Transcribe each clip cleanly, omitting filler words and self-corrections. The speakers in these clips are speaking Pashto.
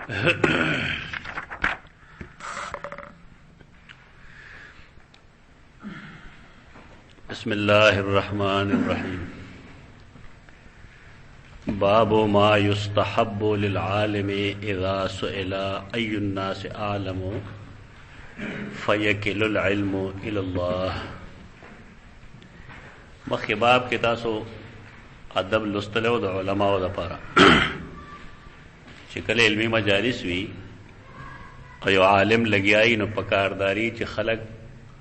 بسم اللہ الرحمن الرحیم باب ما يستحب للعالم اذا سئل ای الناس اعلم فیکل العلم الى اللہ. مخی باب کی تاسو ادب لستلو د علماء د پاره چې کله علمی مجالس وی او یو عالم لګیای نو پکارداری چې خلق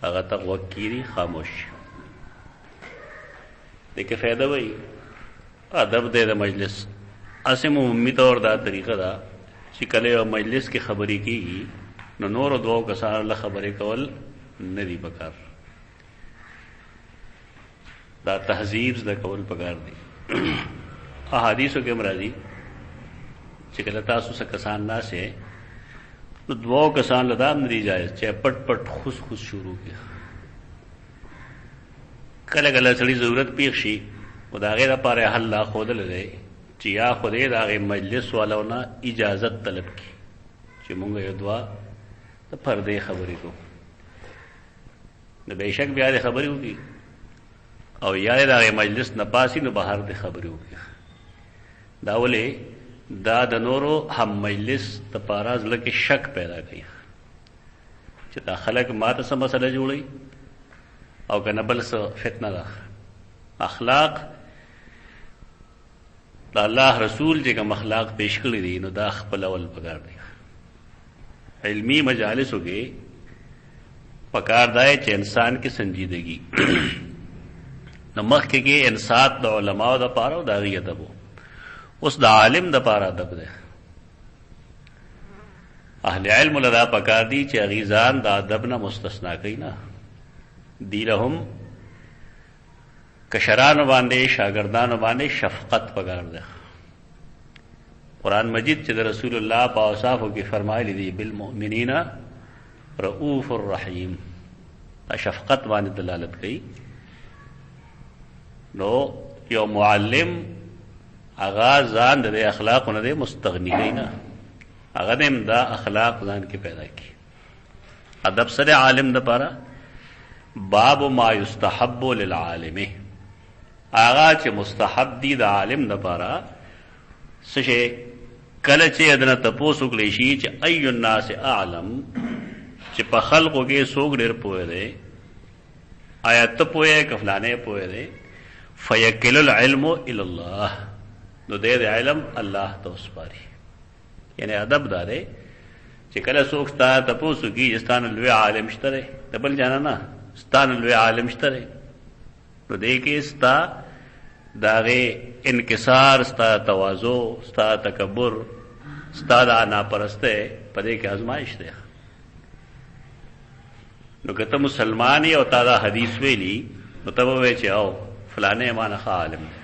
هغه ته وکیری خاموش دیکھے فائدہ وہی ادب دے دا مجلس اسم عمومی طور دا طریقہ دا چې کله یو مجلس کی خبری کیږي نو نور دو کسان الله خبرې کول ندی پکار دا تهذیب دا کول پکار دی. احادیثو کې مرادی چې کله تاسو څخه کسان ناسه نو دو کسان لدام ندی جایز چې پټ پټ خوش خوش شروع کړي. کله کله سړي ضرورت پیښ شي او دا غیر لپاره حل لا خودل دی چې یا خدای دا غي مجلس والونه اجازت طلب کی چې مونږ یو دعا ته پردې خبرې کو نو بهشک بیا دې خبرې وکي او یا دا غي مجلس نه پاسي نو بهر دې خبرې وکي. دا ولې دا د نورو هم مجلس ته پاراز لکه شک پیدا کوي چې دا خلک ماته سم مسله جوړي او کنه بل څه فتنه ده. اخلاق دا الله رسول چې کوم اخلاق پیش کړی دي نو دا خپل اول پکار دی. علمی مجالسو کې پکار دی چې انسان کې سنجیدگی نو مخ کې انصات د علماء د پاره دا غي ادب اوس د عالم د پاره ادب ده. اهل علم لدا پکار دي چې غیزان د ادب نه مستثنا کوي نه دی لهم کشران باندې شاگردان باندې شفقت پکار ده. قرآن مجید چې د رسول الله په اوصافو کې فرمایلی دی بالمؤمنین رؤوف الرحیم دا شفقت باندې دلالت کوي. نو یو معلم هغه ځان د اخلاقونو نه مستغنی کوي نه هغه دیم دا اخلاق ځان کې پیدا کوي. ادب سره عالم د پاره باب ما یستحب للعالم آغا چې مستحب دی د عالم د پاره سشه کله چې ادنه تاسو کلی شي چې ای الناس اعلم چې په خلقو کې څوک ډېر پوهه دی آیا ته پوهه کفلانه پوهه دی فیکل العلم الی الله نو دې علم الله ته وسپاري. یعنی ادب دا دی چې کله څوک ستا تاسو کې ستانه لوی عالم شته ته بل جانا نه ستان لوی عالم شته نو دې کې ستا داغه انکسار ستا تواضع ستا تکبر ستا د انا پرسته پدې کې آزمائش ده. نو کته مسلمان یو تا دا حدیث ویلی نو ته وای چې او فلانه مانه عالم ده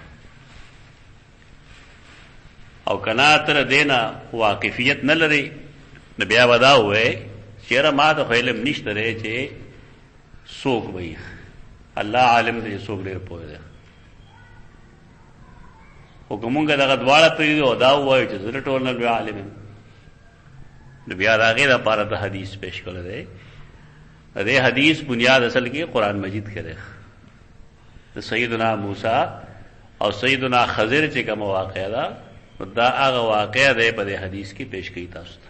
او کنا تر دینا واقفیت نه لري نو بیا ودا وای چیرې ما ته علم نشته لري چې سوک وی الله عالم دې سوک ډېر پوهه ده. حکمونګه دغه دواړه پیږي او دا وایي چې زه ټول نه عالم یم نو بیا دا غیر لپاره د حدیث پیش کړل دی. دې حدیث بنیاد اصل کې قرآن مجید کې ده. د سیدنا موسی او سیدنا خضر چې کوم واقعه ده دا هغه واقعه ده په دې حدیث کې پیش کړي تاسو ته.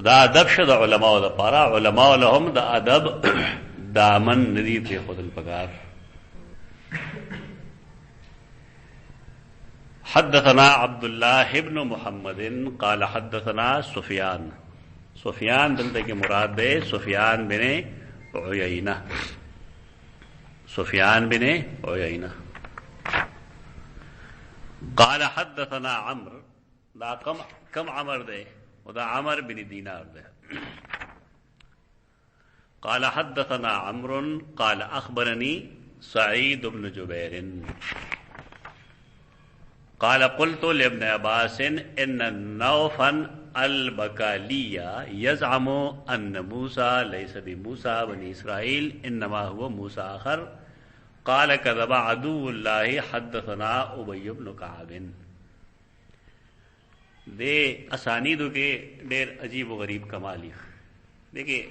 دا ادب شد علماء دا پارا علماء لهم دا ادب دامن ندی پی خود الپکار. حدثنا عبداللہ ابن محمد قال حدثنا سفیان. سفیان دلتے کے مراد دے سفیان بن عیینہ. سفیان بن عیینہ قال حدثنا عمرو دا کم عمر دے ودا عمر بن دینار ده. قال حدثنا عمرو قال اخبرني سعيد بن جبير قال قلت لابن عباس ان نوفا البكالية يزعم ان موسى ليس بموسى بني اسرائيل انما هو موسى اخر قال كذب عدو الله حدثنا ابي بن كعب. دے اسانیدو کې ډېر عجیب و غریب کمالی دیکھیں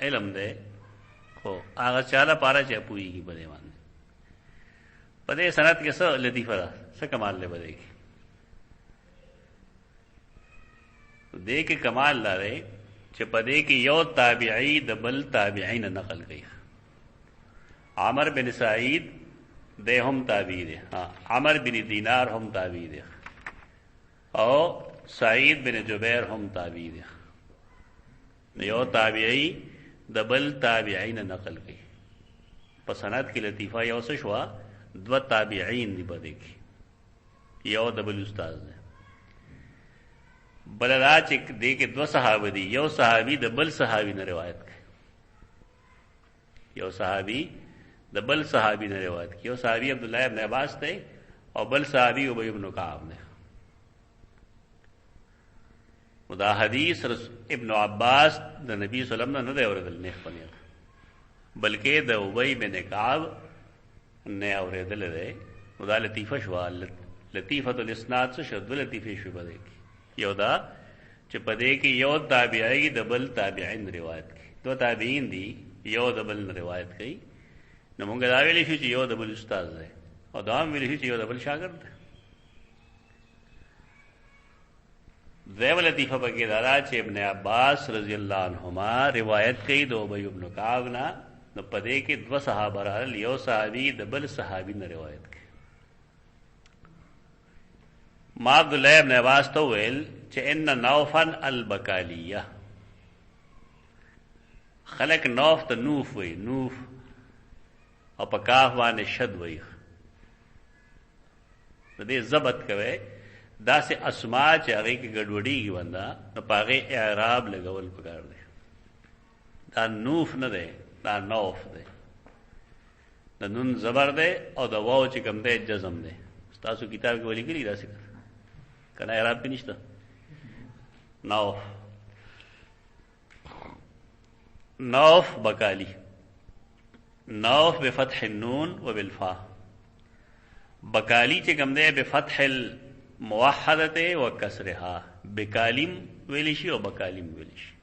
علم دے خو هغه چاله پاره چې پوېږي په دې باندې په دې سند کې څه لطیفه ده څه کمال له بده کې دې کې کمال لري چې په دې کې یو تابعی د بل تابعین نقل کوي عمر بن سعید ده هم تابعی ده عمر بن دینار هم تابعی ده او سعید بن جبیر هم تابعی ده یو تابعی د بل تابعین نقل کوي په سند کې لطیفه یو څه شو دو تابعین دی بده کې یو د بل استاد ده بل دا چې دې کې دو صحابه دي یو صحابي د بل صحابي نه روایت کوي یو صحابي د بل صحابي نه روایت کوي یو صحابي عبد الله ابن عباس ته او بل صحابي ابي ابن كعب نه دا حدیث ابن عباس د نبی صلی الله علیه وسلم نه دی اوریدل نه پنه بلکې د ابي بن كعب نه اوریدل دی دا لطیفه شو لطیفه الاسناد څه شو لطیفه شو بده یو دا چې پدې کې یو تابعی د بل تابعین روایت کوي دو تابعین دي یو د بل روایت کوي نو موږ دا ویل شو چې یو د بل استاد دی او دا هم ویل شو چې یو د بل شاګرد دی ذیو لطیفه پکې دارا چې ابن عباس رضی الله عنهما روایت کوي د ابي ابن كعب نه نو پدې کې دو صحابه راغلي یو صحابي د بل صحابي نه روایت کوي ما عبد الله ابن عباس تو ویل چې ان نوفن البکالیه خلق نوف ته نوف وی نوف او پکاف باندې شد وی دې ضبط کوي دا سه اسماء چې هغه کې ګډوډي وندا نو پاغه اعراب لګول پکار دی دا نوف نه دی دا نوف دی د نون زبر دی او د واو چې کوم دی جزم دی تاسو کتاب کې ولي کړی دا څه کنه اعراب کې نشته نوف نوف بکالی نوف بفتح النون وبالفاء بکالی چې کوم دی بفتح الموحده وکسرها بکالیم ویل شي او بکالیم ویل شي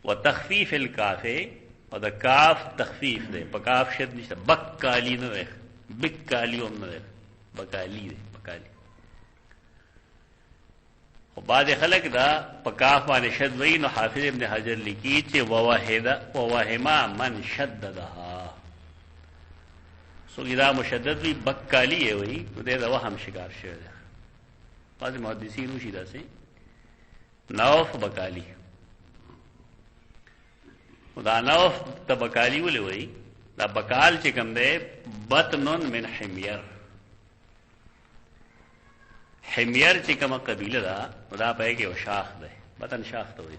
وتخفيف الكاف او د کاف تخفیف دی په کاف شد نشته بکالی نه دی بکالی هم نه دی بکالی دی بکالی خو بعض خلک دا په کاف باندې شد وی نو حافظ ابن حجر لیکي چې ووهما من شددها سو اذا مشدد وی بکالی وی نو دې دا وهم شکار شوی دی بعض محدثین وشي داسې نوف بکالی دا نوف ته بکالی ولې وی دا بکال چې کوم دی بطن من حمیر حمیر چې کومه قبیله ده دا په کې یو شاخ ده بطن شاخ ته وایي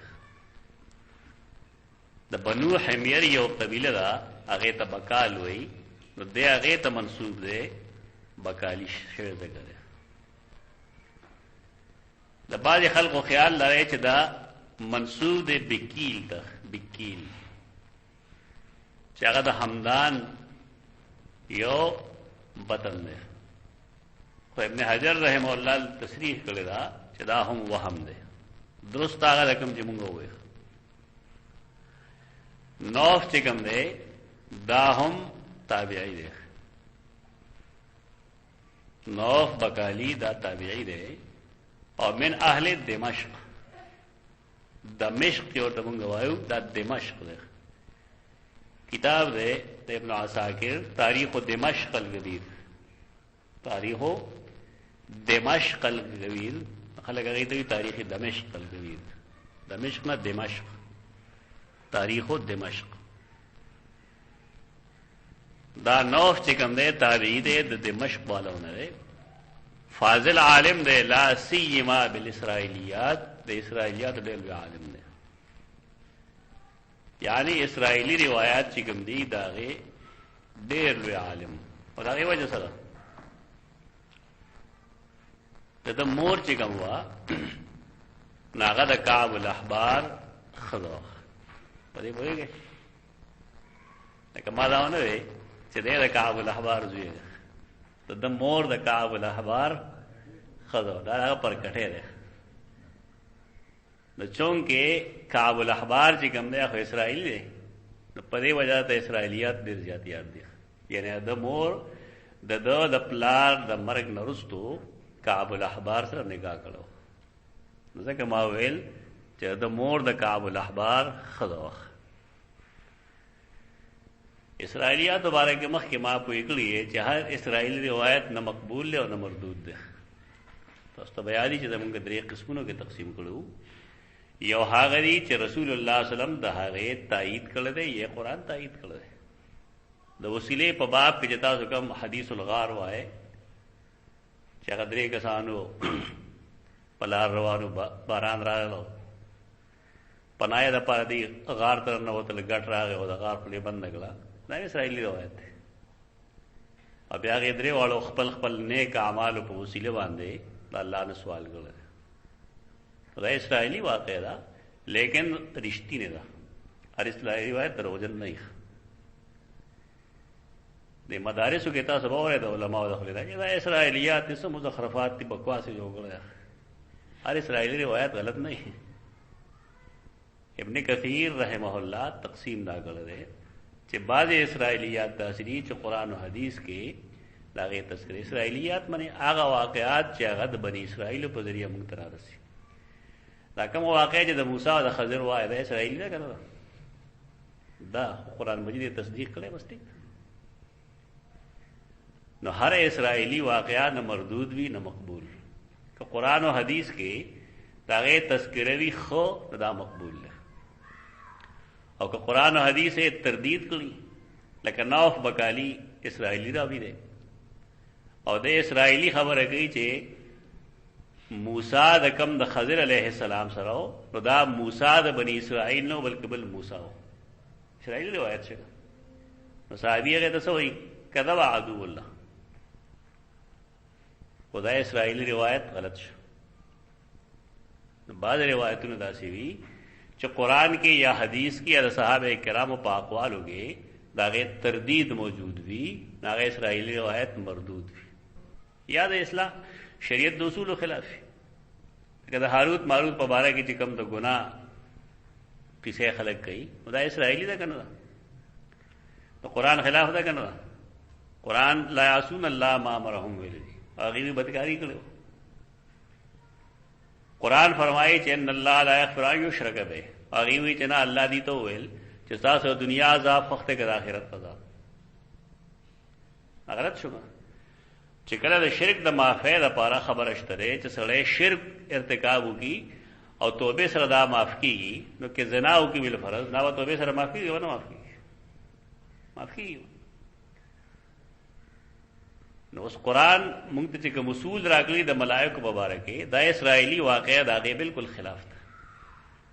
د بنو حمیر یو قبیله ده هغه ته بکال وایي نو دې هغه ته منسوب ده بکالی شعر ده ګره د بعض خلکو خیال لري چې دا منسوب ده بکیل ده بکیل چې هغه د حمدان یو بطن ده خو ابن حجر رحم الله تصریح کړی دا چې دا هم وهم ده درست هغه رقم چې موږ وایو نوف چې کوم ده دا هم تابعی ده نوف بکالی دا تابعی ده او من اهل دمشق دمشق یو ته موږ وایو دا دمشق ده کتاب ده ابن عساکر تاریخ دمشق الکبیر تاریخ دمشق الکبیر خلک هغه ته تاریخ دمشق الکبیر دمشق نه دمشق تاریخ دمشق دا نوف چې کوم ده تابعی ده د دمشق والونه ده فاضل عالم ده لا سیما بالاسرائیلیات د اسرائیلیات ډېر عالم ده یعنی اسرائیلی روایات چې کوم دي داغه ډېر لوی عالم او داغه وجه سره د مور چې کوم وا ناغه د کعب الاحبار خدا پدې وایي لکه ما دا ونه وي چې د کعب الاحبار زوی د مور د کعب الاحبار خزو دا هغه پر کټه ده نو چونکې کعب الاحبار چې کوم دی خو اسرائیل دی نو په دې وجه ته اسرائیلیات ډېر زیات یاد دي یعنی د مور د پلار د مرګ نه وروستو کعب الاحبار سره نکاح کړو ځکه ما ویل چې د مور د کعب الاحبار خزو اسرائیلیات بارے کې مخکې ما پوښ کړی چې هر اسرائیلی روایت نه مقبول دی او نه مردود دی تاسو ته بیان دي چې موږ درې قسمونو کې تقسیم کړو یو هغه دی چې رسول الله صلی الله علیه وسلم د هغه تایید کړی دی یا قرآن تایید کړی دی د وسیلې په باب کې چې تاسو کوم حدیث الغار وایي چې هغه درې کسانو په لار روانو باران راغلو پناه د پاره دی غار تر نه وتل ګټ راغی او د غار پلې بند نکړه دا اسرائیلی روایت دی او بیا هغې درې واړو خپل خپل نیک اعمالو په وسیله باندې د الله نه سوال کړی دا اسرائیلی واقع ده لیکن رښتینې ده هر اسرائیلی روایت دروغجن نه وي د مدارسو کې تاسو به اورئ د علماو د خولې دا اسرائیلیات څه مزخرفات دي بکواس یې جوړ کړی هر اسرائیلی روایت غلط نه وي ابن کثیر رحمه الله تقسیم دا کړی دی چې بعض اسرائیلیات داسې دي چې قرآن او حدیث کې د هغې تذکر اسرائیلیات معنې هغه واقعات چې هغه د بني اسرائیلو په ذریعه موږ ته رارسي دا کوم واقع چې د موسی او د خضر وایي دا اسرائیلي ده که نه دا قرآن مجید یې تصدیق کړی بس ټیک نو هر اسرائیلی واقعہ نہ مردود وی نہ مقبول کہ قرآن و حدیث کے داغے تذکرے وی خو دا مقبول ہے اور کہ قرآن و حدیث تردید کری لیکن نوف بکالی اسرائیلی را بھی دے اور دے اسرائیلی خبر ہے گئی چھے موسیٰ دا کم دا خضر علیہ السلام سراؤ نو دا موسیٰ دا بنی اسرائیل نو بلکہ بل موسیٰ ہو اسرائیلی روایت شکا نو صحابی اگر تسوئی کذب عدو اللہ خدا اسرائیلی روایت غلط شو بعض روایتوں نے داسی ہوئی جو قرآن کی یا حدیث کی یا صحابہ کرام و پاکوال ہو گئے داغے تردید موجود بھی داغے اسرائیلی روایت مردود بھی یاد ہے اصلاح شریعت اصول و خلاف کہ ہاروت ماروت پبارہ کی چکم تو گناہ کسے خلق گئی خدا اسرائیلی دا کرنا تو قرآن خلاف دا کرنا قرآن لا یعصون اللہ ما امرهم ویلی آگے بھی بدکاری کرو قرآن فرمائے کہ ان اللہ لا یغفر ان یشرک به آگے بھی چنا اللہ دی تو ویل چې تاسو دنیا عذاب وخت کې د آخرت عذاب غلط شو چې کله د شرک د معافی لپاره خبره شته چې سړی شرک ارتکاب وکړي او توبه سره دا معاف کیږي نو کې زنا وکړي بل فرض نه و توبه سره معاف کیږي ونه معاف کیږي نو اس قرآن مونږ ته چې کوم اصول راغلي د ملائکه مبارکه دا اسرائیلی واقعه دا غي بالکل خلاف ده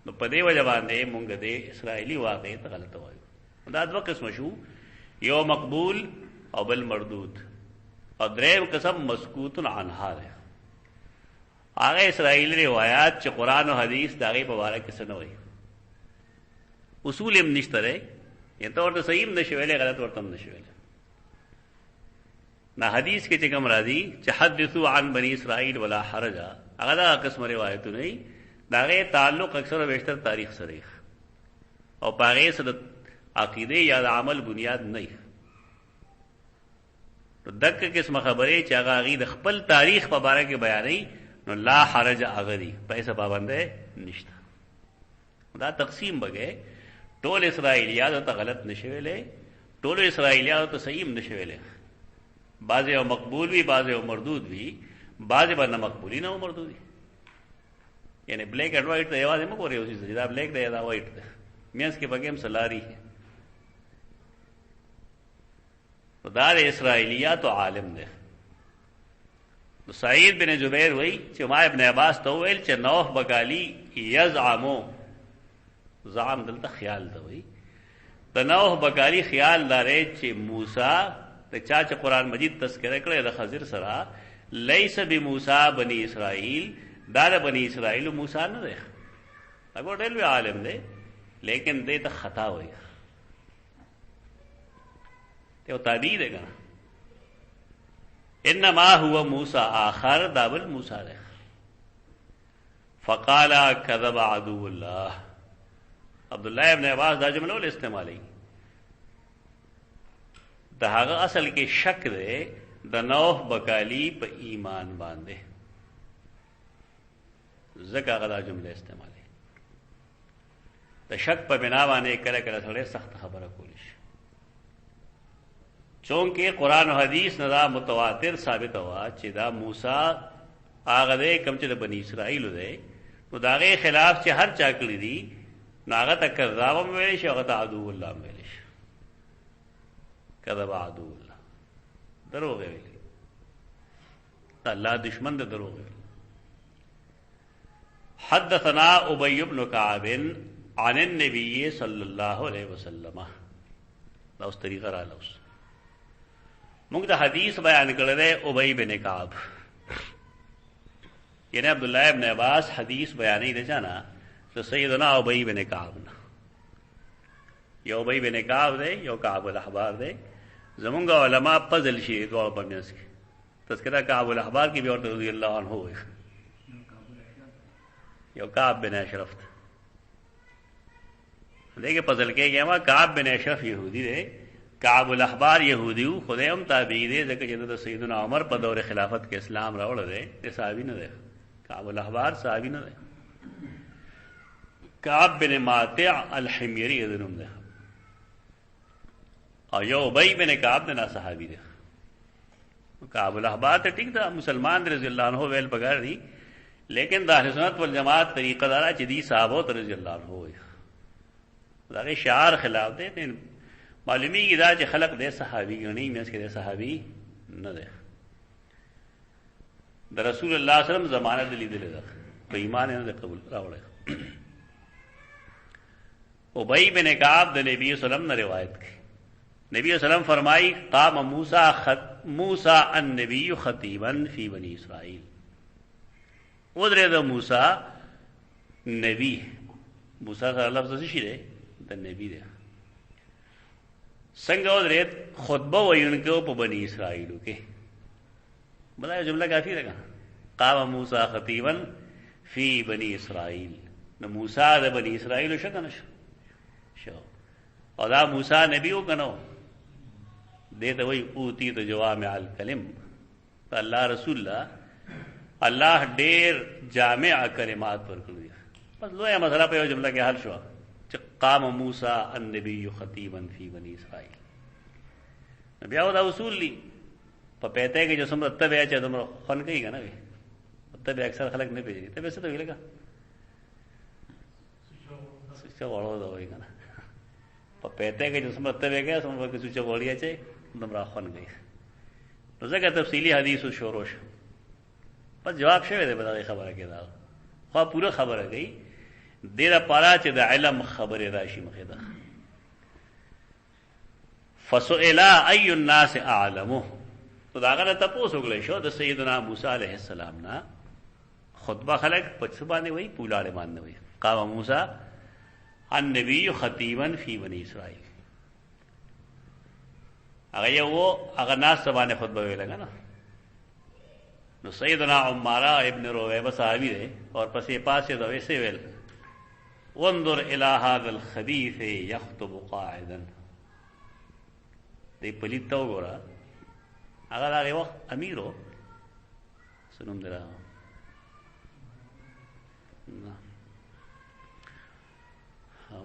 نو په دې وجه باندې مونږ د اسرائیلی واقعه ته غلط وایو دا دوه قسم شو یو مقبول او بل مردود او دریم قسم مسکوت عنها ده هغه اسرائیلی روایت چې قرآن او حدیث دا غي مبارکه څه نه وایي اصول هم نشته ده یا ته ورته صحیح نشویلې غلط ورته نشویلې نہ حدیث کے چکم راضی چحدثوا عن بنی اسرائیل ولا حرج اگر قسم روایت نہیں داغے تعلق اکثر و بیشتر تاریخ سریخ اور پاغے سے عقیدے یا عمل بنیاد نہیں تو دک قسم خبریں چاغاغید خپل تاریخ پبارہ کے بیانی نو لا حرج اغری پیسہ پابند ہے نشتا دا تقسیم بگے ټول اسرائیلیات تو غلط نشویلے ټول اسرائیلیات تو صحیح نشویلے بعض او مقبول بھی بعض او مردود بھی بعض نہ مقبولی نہ مردودی یعنی بلیک اینڈ وائٹ تو آواز میں کو رہی اسی سے جدا بلیک دے جدا وائٹ دے مینس کے بگیم سلاری ہے تو دار اسرائیلیات تو عالم دے تو سعید بن جبیر وہی چما ابن عباس تو ویل چ نوح بکالی یزعمو زعم دلتا خیال دا وہی تو نوح بکالی خیال دارے چ موسی چاچ قرآن مجید تذکرہ کرے دا خضر سرا لیس بموسیٰ بنی اسرائیل دار بنی اسرائیل موسیٰ نہ دے اگر ڈیل عالم دے لیکن دے تا خطا ہوئی تے وہ تابعی دے گا انما هو موسی آخر دابل موسی ده. فقال كذب عدو الله. عبداللہ ابن عباس دا جمله ول استعمالی دا هغه اصل کې شک ده د نوح بکالی په ایمان باندې، ځکه هغه دا جمله استعمالی د شک په بنا باندې کله کله سره سخت خبره کولی شي، چونکه قرآن و حدیث نه دا متواتر ثابت ہوا چې دا موسی هغه دی کوم چې د بنی اسرائیل دی، نو دا غي خلاف چې هر چا کړی دی ناغه ته کذاب ویل شي، هغه ته عدو الله ویل شي. کذب عدو الله، دروغ ویل، الله دشمن د دروغ ویل. حدثنا ابی بن کعب عن النبی صلی الله علیه وسلم. دا اوس طریقه را لوس موږ د حدیث بیان کړل دی ابی بن کعب، یعنی عبداللہ ابن عباس حدیث بیانی دی جانا تو سیدنا ابی بن کعب نا، یو ابی بن کعب دی یو کعب الاحبار دی. زمونږ علماء پزل شي دوړ په منځ کې تذکرہ کعب الاحبار کی بھی ورته رضی اللہ عنہ وي، یو کعب بن اشرف دیکھے پزل کېږي ما کعب بن اشرف یهودی دی، کعب الاحبار یهودیو خدای هم تابعی دی، ځکه چې د سیدنا عمر په دور خلافت کې اسلام راوړل دی، د صحابي نه دی. کعب الاحبار صحابي نه دی. کعب بن ماتع الحميري دنوم دی، او یو ابی بن کعب نه صحابي دی. کعب الاحبار ته ټیک دا مسلمان رضی الله عنه ویل بغیر دی، لیکن د اهل سنت والجماعت طریقه دارا چې دی صحابه رضی الله عنه وي، دا شعار خلاف دی. معلومی کی دا چې خلق دے صحابی غنی میں اس کے دے صحابی نہ دے. دا رسول اللہ صلی اللہ علیہ وسلم ضمانت دلی دلے دا تو ایمان نہ دے قبول راوڑے. ابی بن کعب دا نبی صلی اللہ علیہ وسلم نے روایت کی، نبی صلی اللہ علیہ وسلم فرمائی قام موسیٰ النبی خطیبا فی بنی اسرائیل. ادرے دا موسیٰ نبی، موسیٰ صلی اللہ علیہ وسلم شیرے دا نبی دے څنګه ودرېد خطبه ویونکو په بنی اسرائیلو کې. بلا جمله کافی ده. قام موسی خطیبا فی بنی اسرائیل، نو موسی د بنی اسرائیل شو کنه شو، او دا موسی نبی وکنو دې ته وی اوتی تو جوامع الکلم. الله رسول الله ډېر جامع کلمات ورکړي، بس لویه مسله په یو جمله کې حل شو چې قام موسی النبی خطیبا فی بنی اسرائیل. بیا دا اصول لی په پېته کې چې څومره تبع چې دومره خون کوي کنه وي تبع اکثر خلک نه پیژني. تبع څه ته ویل کا څه وړو دا وایي کنه په پېته کې چې څومره تبع کې څومره کې څه وړیا چې دومره خون کوي. نو ځکه تفصیلی حدیث شروع شو، بس جواب شوی دی په دغه خبره کې. دا خو پوره خبره کوي دیر پارا چې د علم خبر راشي مخه ده. فسئل ای الناس اعلمه، تو دا غره تاسو وګړي شو د سیدنا موسی علیه السلام نا خطبه خلق په څه باندې وای پولاړه باندې وای. قام موسی النبی خطیبا فی بنی اسرائیل. هغه یو هغه ناس باندې خطبه ویل کنه. نو سیدنا عمارہ ابن رویبہ صحابی دی اور پسې پاسه دا ویسے ویل وانظر الى هذا الخبيث يخطب قاعدا. دی پلیت تو ګورا هغه دا یو امیرو سنوم درا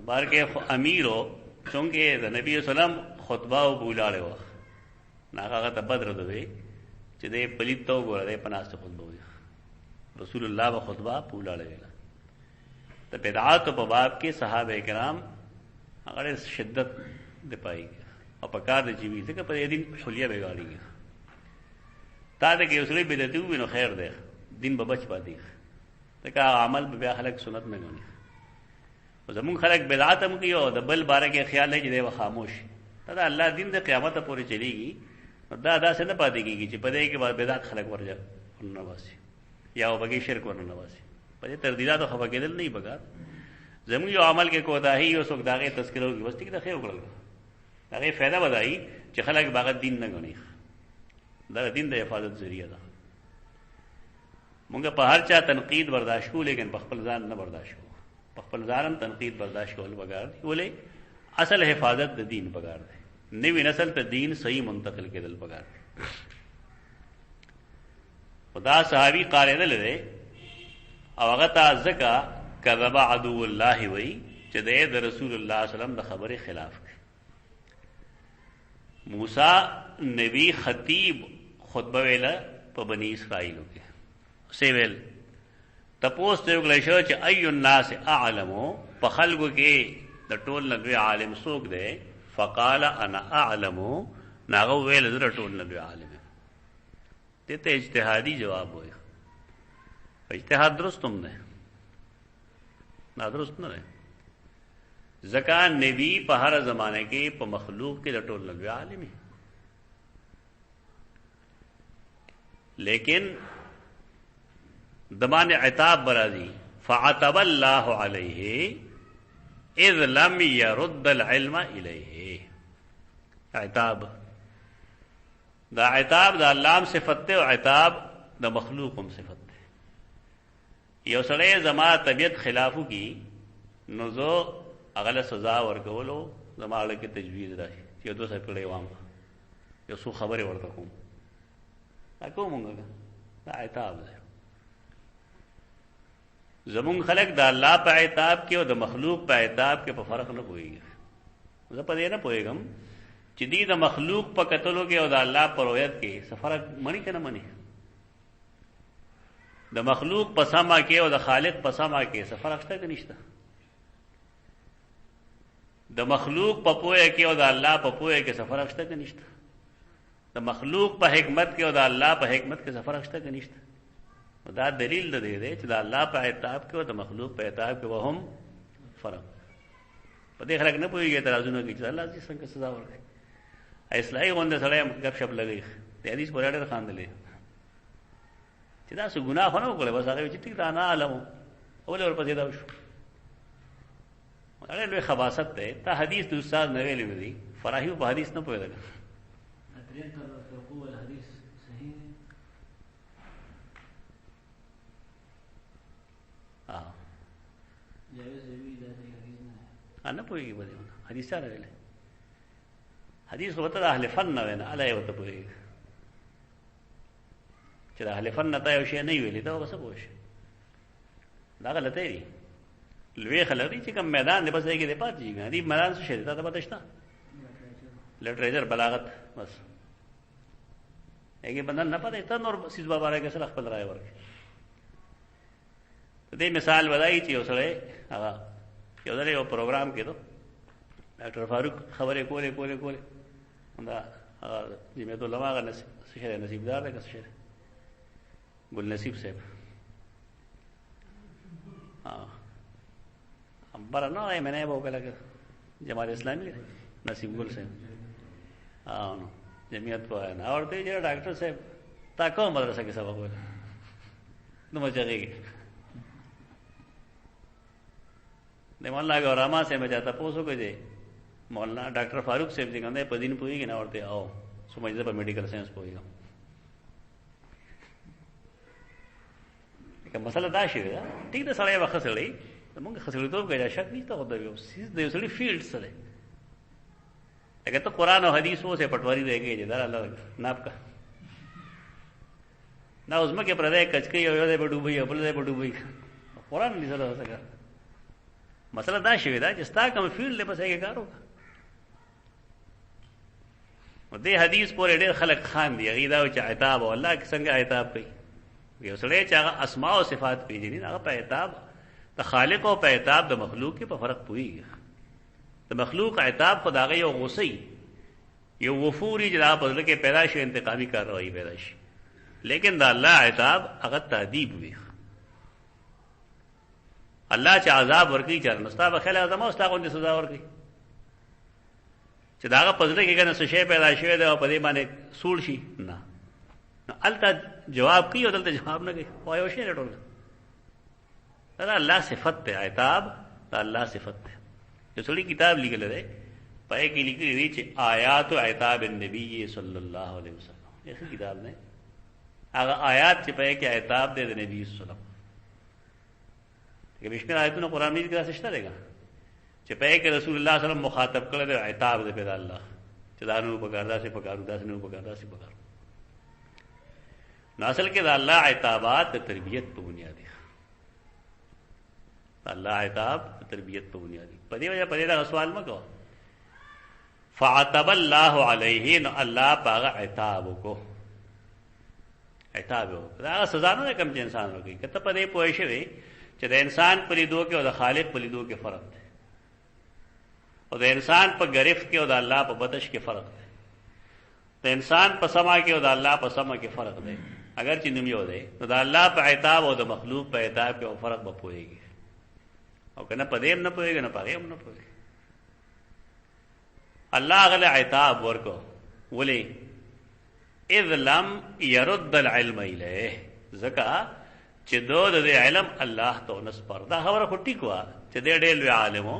بار کې امیرو چونکه د نبی اسلام خطبه او بولاله و هغه ته بدر دوی چې دی پلیت تو ګورا دی پناسته خطبه وي. رسول الله په خطبه بولاله ویل. د بدعات په باب کې صحابه کرام هغه شدت د پای او په کار د جیوی څخه په دین حلیه بګاړي تا ته کې اوسړي بدعت وینو خیر ده دین به بچ پاتې ځکه عمل به بیا خلک سنت نه غني. او زمون خلک بدعت هم کوي او د بل باره کې خیال لري چې دی خاموش. دا الله دین د قیامت پورې چلیږي. دا داسې نه پاتې کېږي چې په دې کې بعد بدعت خلک ورځي نه واسي یا وبګي شرک ورنه واسي. په دې تردیدات خو بګیدل نه بګا. زمون یو عمل کې کوتاهي او څوک داغه تذکرو کې وستې کې د خیر وکړل. هغه فائدہ بدایي چې خلک باغ دین نه غني. دا دین د حفاظت ذریعہ ده. مونږ په هر چا تنقید برداشت کو، لیکن په خپل ځان نه برداشت کو. په خپل ځان تنقید برداشت کول بګار دی، ولې اصل حفاظت د دین بګار دی. نوی نسل ته دین صحیح منتقل کېدل بګار دی. خدا صحابي قاعده لري او هغه ته ځکه کذب عدو الله وی چې د رسول الله صلی الله علیه وسلم د خبره خلاف کړي. موسی نبی خطیب خطبه ویله په بنی اسرائیلو کې، سی ویل تپوس ته وکړل شو چې ای الناس اعلمو، په خلکو کې د ټول نه لوی عالم څوک دی؟ فقال انا اعلمو، ناغه ویل زه ټول نه لوی عالم. دته اجتهادي جواب وایي. اجتهاد درست هم نه، نادرست نه دی. ځکه نبی په هر زمانه کې په مخلوق کې د ټول نه لوی عالم، لیکن دمان عتاب برازی فعتب اللہ علیہ اذ لم يرد العلم الیہ. عتاب دا عتاب دا اللہ ہم صفت تے، و عتاب دا مخلوق ہم صفت تے. یو سڑے زما طبیعت خلافو کی نزو اغل سزا ورکولو زما اڑکی تجویز راشی یو دو سپڑے وام یو سو خبر ورکا کم دا کو مونگا دا عتاب دا. زمون خلق دا اللہ پا عتاب کے اور دا مخلوق پا عتاب کے پا فرق نہ پوئے گا. زه پا دے نہ پوئے گم چی دی دا مخلوق پا قتلو کے اور دا اللہ پا رویت کے سفرق منی کہ نہ منی؟ دا مخلوق پا سما کے اور دا خالق پا سما کے سفرق شتا کہ نشتا؟ دا مخلوق پا پوئے کے اور دا اللہ پا پوئے کے سفرق شتا کہ نشتا؟ دا مخلوق پا حکمت کے اور دا اللہ پا حکمت کے سفرق شتا کہ نشتا؟ دا دلیل دا دے دے چې دا اللہ پا عتاب کے و دا مخلوق پا عتاب کے وهم فرق. پا دے خلق نہ پوئی گئے ترازونوں کی چیز اللہ عزیز سنگ سزا ورکے. اصلاحی غنده سڑے گپ شپ لگئی دے حدیث پر اڈر خان دلے چې دا سو گناہ خونو کولے بس آگے چی ٹک دا نا علمو اولے اور پسی دا وشو اڑے لوی خباست دے تا حدیث دو استاذ نویلی دی فراہیو پا حدیث نہ پوئے لگا. نه پوهېږي به حدیث چا راویلی؟ حدیث خو ته د اهل فن نه وی نه، الله یې ورته پوهېږي چې د اهل فن نه تا یو شی نه ویلي ته به څه پوه شي؟ دا غلطی دي. لوی خلک دي چې کوم میدان دی بس هغې کې دی پاتې شي. دې میدان څه شی دی تا ته پته شته؟ لټریچر بلاغت بس هغې بندن نه پته ته نور څیز به باره کې سره خپل رایه ورکړي. دې مثال بدایي چې یو سړی هغه یو ځل یو پروګرام کې دو ډاکټر فاروق خبرې کولې دا جمعیت علماء هغه شهر نصیبدار دی که شهر ګل نصیب صاحب بره نه میں نے به وکړه که جماعت اسلامي نصیب ګل صاحب نو جمعیت په نه ورته چې ډاکټر صاحب تا کوم مدرسه کې سبق ویل نو مچغېږي د مولانا ګوراما سے میں جاتا پوسو کہ جے مولانا ڈاکٹر فاروق صاحب جی کہندے پدین پوئی کہ نہ ورتے آؤ سمجھدا پر میڈیکل سائنس پوئی گا کہ مسئلہ دا شی دا ٹھیک دا سړی وخت سړی موږ خسړی ته کوي شک نشته خو دا یو سیس د سړی فیلډ سره اگر تو قرآن اور حدیثوں سے پٹواری رہ گئی جدار اللہ ناپ کا نہ اس میں کہ پردے کچکئی اور دے بڈو بھئی ابل دے بڈو بھئی قرآن نہیں سره سکا مسئلہ دا شوی دا چې ستا کوم فیلډ دی بس هغې کار وکړه. دې حدیث پورې ډېر خلک خان دي هغې دا وایي چې عتاب او الله څنګه عتاب کوي. یو سړی چې هغه اسماء او صفات پېژني هغه په عتاب د خالق او په عتاب د مخلوق کې په فرق پوهېږي. د مخلوق عتاب خو د هغه یو غصه یو وفوري چې د هغه په زړه کې پیدا شي انتقامي کاروايي پیدا شي، لیکن د الله عتاب هغه تادیب وي. الله چې عذاب ورکوي چا نو ستا به خیال زما ستا غوندې سزا ورکوي چې د هغه په زړه کې که نه څه شی پیدا شوی دی او په دې باندې سوړ شي نه هلته جواب کوي او دلته جواب نه کوي خو یو شی دی ټول دا الله صفت دی. عتاب دا الله صفت دی. یو سړي کتاب لیکلی دی پای کې لیکلی دی چې آیات عتاب النبی صلی الله علیه وسلم ایسی کتاب نے هغه آیات چې په کې عتاب دی د نبی صلی الله علیه وسلم کې بشمیر آیتونه قرآن مجید کې داسې شته دی چې په کې رسول الله صلی الله علیه وسلم مخاطب کړل دی عتاب دی په الله چې دا نو پکار داسې پکارو داسې نو پکار داسې پکارو. نو اصل کې دا الله عتابات د تربیت په بنیاد دي. الله عتاب د تربیت په بنیاد دي. په دې وجه په دې دا سوال مکو فعتب الله علیه نو الله پاغه عتاب کو عتاب دا سزا نه کوم چې انسان ورګي کته په دې پوه شي چې د انسان په لیدو کې او د خالق په لیدو کې فرق دی او د انسان په گرفت کې او د الله په بدش کې فرق دی د انسان په سما کې او د الله په سما کې فرق دی اگر چې نوم یو دی نو د الله په عتاب او د مخلوق په عتاب کې او فرق به پوهیږي او کنه په دې هم نه پوهیږي نه پاره هم نه پوهیږي. الله غل عتاب ورکو ولی اذ لم يرد العلم الیه زکا چې دو د علم الله ته نسپر دا خبره خو ټیک وا چې دې ډېر لوی عالمو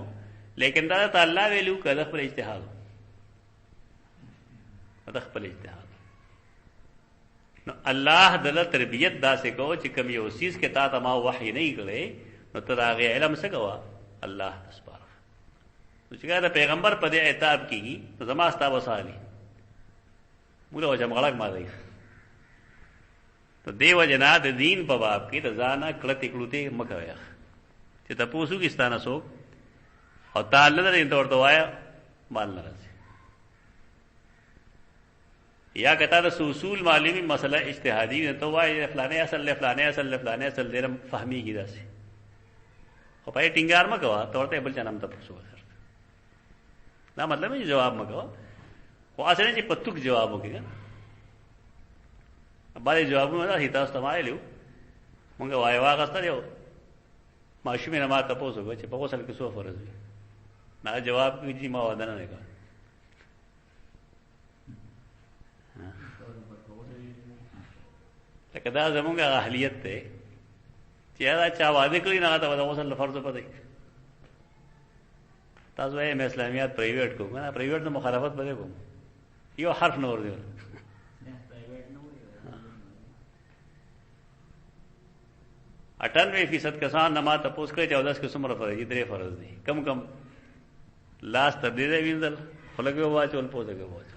لیکن دا ته الله ویلو کله خپل اجتهاد دا خپل اجتهاد نو الله دل تربیت دا سه کو چې کوم یو سیس کې تا ته ما وحی نه کړي نو ته هغه علم څه کوا الله نسپر نو چې دا پیغمبر په دې عتاب کیږي نو زما استا وسالي موږ وجه مغلق ما دی تو دیو جنا د دین په باب کې د ځانه کړه تکړوته مکویا چې تاسو کې ستانه سو او تعالی دې تور ته وایا مال نه راځي یا کته د اصول معلومی مسله اجتهادی نه تو وایا فلانه اصل فلانه اصل فلانه اصل دې فهمي کی داسي خو پای ټینګار مکوا تور ته بل چنم تاسو وکړه دا مطلب یې جواب مکوا خو اصل چې پتوک جواب وکړه باندې جوابونه دا هیته استعمال لیو مونږه وای واغسته یو ماشومه نه ما تاسو کو چې په وسل کې سو فرض وي نه جواب کیږي ما ودانه نه کا لکه دا زمونږه اهلیت ته چې دا چا واده کړی نه تا وسل فرض پدې تاسو یې اسلامیات پرایویټ کوم نه پرایویټ د مخالفت بده کوم یو حرف نور دی 98% کسان نما تپوس کړي 14 کې څومره فرض دي 3 فرض دي کم کم لاس تبدیل وینځل خلګو واچول پوزګو واچ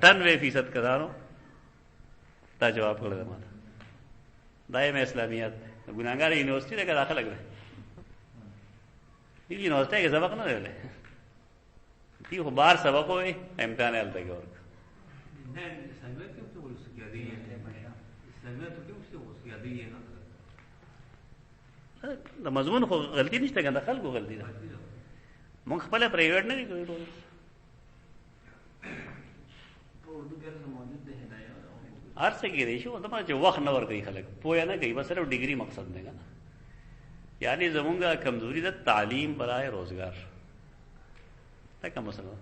98% کسانو تا جواب کړل ما دایم اسلامیات ګناګار یونیورسيټي ته داخله کړه دې یونیورسيټي کې سبق نه لري دې خو بار سبق وي امتحان حل دی ورک نه اسلامیات کې څه ورسې کېږي اسلامیات کې څه ورسې کېږي د مضمون خو غلطی نشته کنه خلکو غلطی ده مونږ خپل پرایویټ نه کوي ټول اردو کې موجود ده هدايت ارڅ کې دی شو دا چې وخت نه ور کوي خلک پوهه نه کوي بس صرف ډیګري مقصد نه کنه یعنی زمونږه کمزوري د تعلیم برای روزګار دا کوم مسله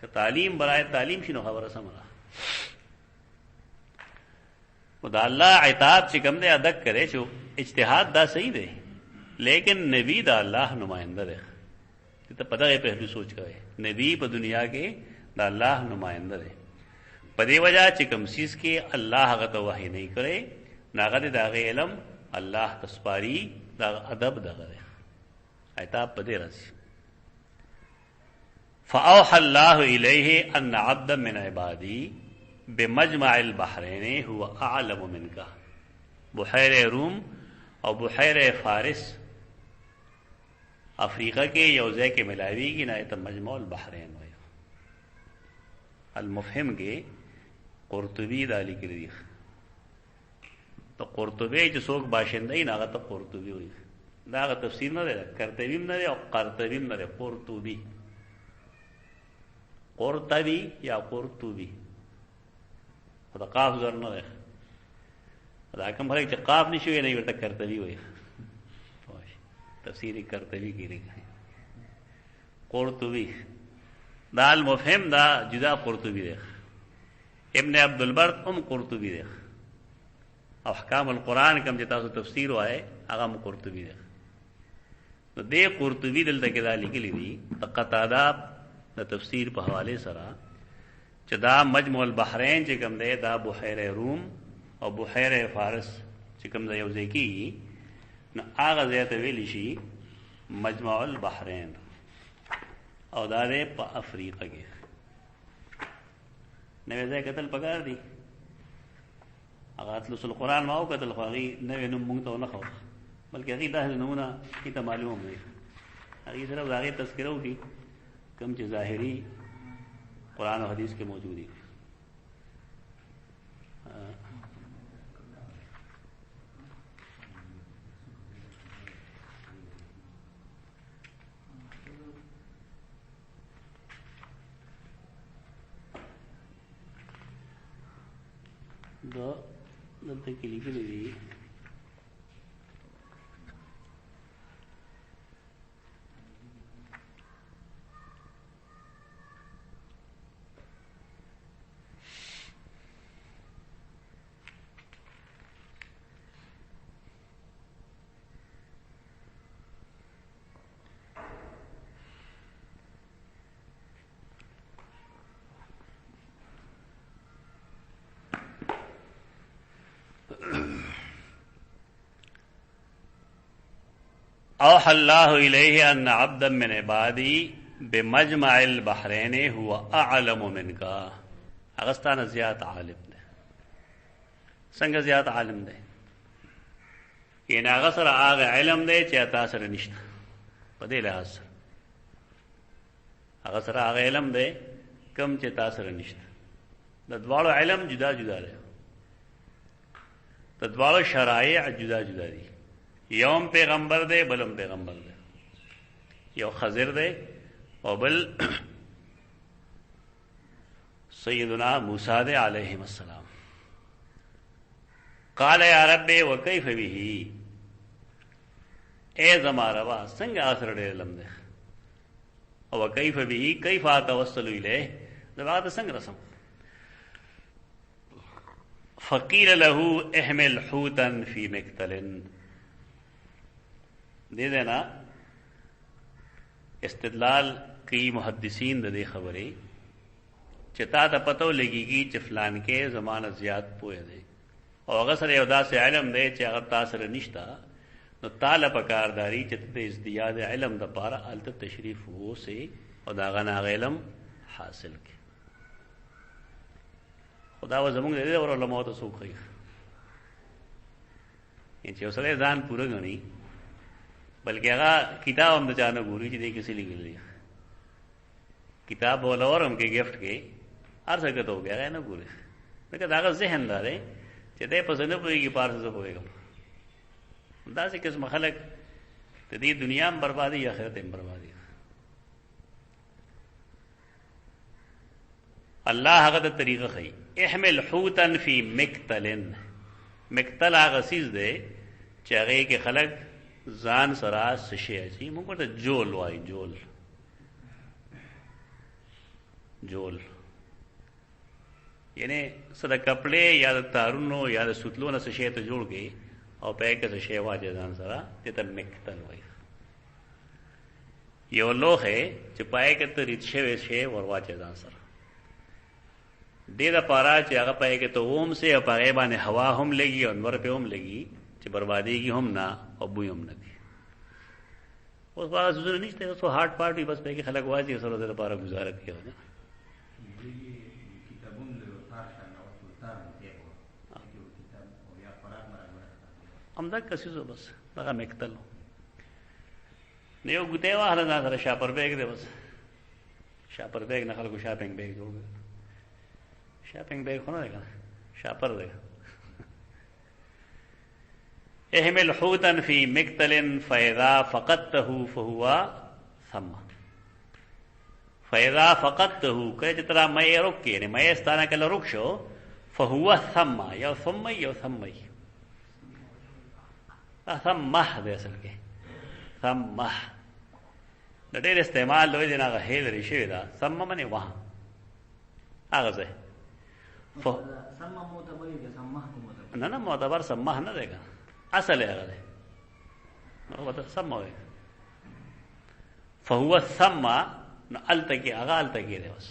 که تعلیم برای تعلیم شنو خبره سمره خدا اللہ عتاب چې کوم دې ادا کرے شو اجتهاد دا صحیح دی لیکن نبی دا اللہ نمائندہ دی ته پتہ ہے پہلو سوچ کوي نبی په دنیا کې دا اللہ نمائندہ دی په دې وجہ چې کوم سیس کې الله هغه ته وحی نه کړي ناغه دا علم الله تسپاری دا ادب دغه عتاب په دې راځي فاوحى الله الیه ان عبد من عبادی بمجمع البحرین هو اعلم منك بحیر روم او بحیر فارس افریقہ کے یوزے کے ملاوی کی نایت مجمع البحرین وی المفہم کے قرطبی دالی کی ریخ تو قرطبی جو سوک باشندہ ہی ناغا تو قرطبی ہوئی ناغا تفسیر نہ دے کرتبیم نہ دے اور قرطبیم نہ دے قرطبی قرطبی یا قرطبی دا قاف زر نه ده دا کوم هغه چې قاف نشوي نه ورته کرتوي وي تفسیری کرتوي کیږي قرطبی دا المفهم دا جدا قرطبی ده ابن عبد البر قرطبی ده احکام القرآن کوم چې تاسو تفسیر وای هغه قرطبی ده نو دې قرطبی دلته کې دا لیکلي دي قطاده د تفسیر په حواله سره چې دا مجمع البحرین چې کوم دی دا بحیره روم او بحیره فارس چې کوم ځای یو ځای کېږي نو هغه ځای ته ویلی شي مجمع البحرین او دا دی په افریقا کې. نوې ځای کتل پکار دي. هغه اطلس القرآن ما وکتل خو هغې نوې نوم مونږ ته ونه ښود بلکې هغې داسې نومونه هغې ته معلوم هم دی. هغې صرف د هغې تذکره وکړي کوم چې ظاهري قرآن و حدیث کې موجود دي. دلته کې لیکلي دي اوحى الله إليه أن عبدا من عبادي بمجمع البحرين هو أعلم منك. اغستان زیات عالم ده. څنګه زیات عالم ده؟ یعنی هغه سره هغه علم دی چې تاسو سره نشته. په دې لحاظ سره هغه سره هغه علم دی کم چې تاسو سره نشته. د دواړو علم جدا جدا دی. د دواړو شرایع جدا جدا دي. یوم پیغمبر دے بلم پیغمبر دے. یو خضر دے او بل سیدنا موسیٰ دے علیہم السلام. قال یا رب وکیف به اے زما ربا څنګه اثر دے علم دے او وکیف به کیف اتوسل الیہ زما ته څنګه رسم. فقیل له احمل حوتا فی مکتل. دے دینا استدلال کی محدثین دے خبریں چتا تا پتو لگی گی چې فلان کې زمانہ زیات پوهه دی او هغه سره یو داسې علم دی چې هغه تاسو سره نشته نو تعالی پکارداری چې ته ازدیاد علم د پاره الته تشریف ووسې او دا غنا علم حاصل کې. خدا و زمونږ دې اور علماء ته سوخ خي چې اوسره ځان پوره غني بلکہ هغه کتاب هم د چانه ګوري چې دې کیسې لیکلي کتاب ولور هم کې گفت کې هر څه کته وګیا نه ګوري لکه دا ذهن دار چې دې پسند پويږي پارس زه پويګم دا چې قسم خلق ته دې دنیا هم بربادي آخرت هم بربادي. الله هغه د طریقه خي احمل حوتا فی مکتل. مکتل هغه سیز دی چې هغه کې خلق ځان سره سشي اچي موږ ته جول وای. جول یعنی صدا کپڑے یا د تارونو یا د سوتلو نه سشي ته جوړ کې او په کې سشي واجه ځان سره ته مکتل وای. یو لوخه چې پای کې ته ریت شوی شی ورواچه ځان سره دې دا پارا چې هغه پای کې ته اوم سه او پای باندې هوا هم لګي او نور په هم لګي چې بربادي کی هم نه او بوی هم نه کی. اوس بار زړه نشته اوس هارت پارټي بس په کې خلک واځي سره د لپاره گزاره کوي نه. کتابونه له تاسو نه او سلطان ته کتاب او یا قران مرګ هم دا کسیزو بس هغه مکتل نه یو ګټه واه نه سره شاپر بیگ دی بس شاپر بیگ نه خلکو شاپینګ بیگ جوړ شاپینګ بیگ خو نه شاپر دی. احمل حوتا فی مکتل فاذا فقدته فهو ثم. فاذا فقدته کله چې ترا مې روک یعنی مې ستانه کله روک شو فهو ثم یو ثم یو ثم ثم دې اصل کې ثم د ډېر استعمال دوی نه غهیل ریشي دا ثم منه واه هغه ځای ثم معتبر دي ثم نه معتبر ثم نه دی اصل هغه دی نو وته ثم وي فهو ثم نو التکی هغه التکی دی بس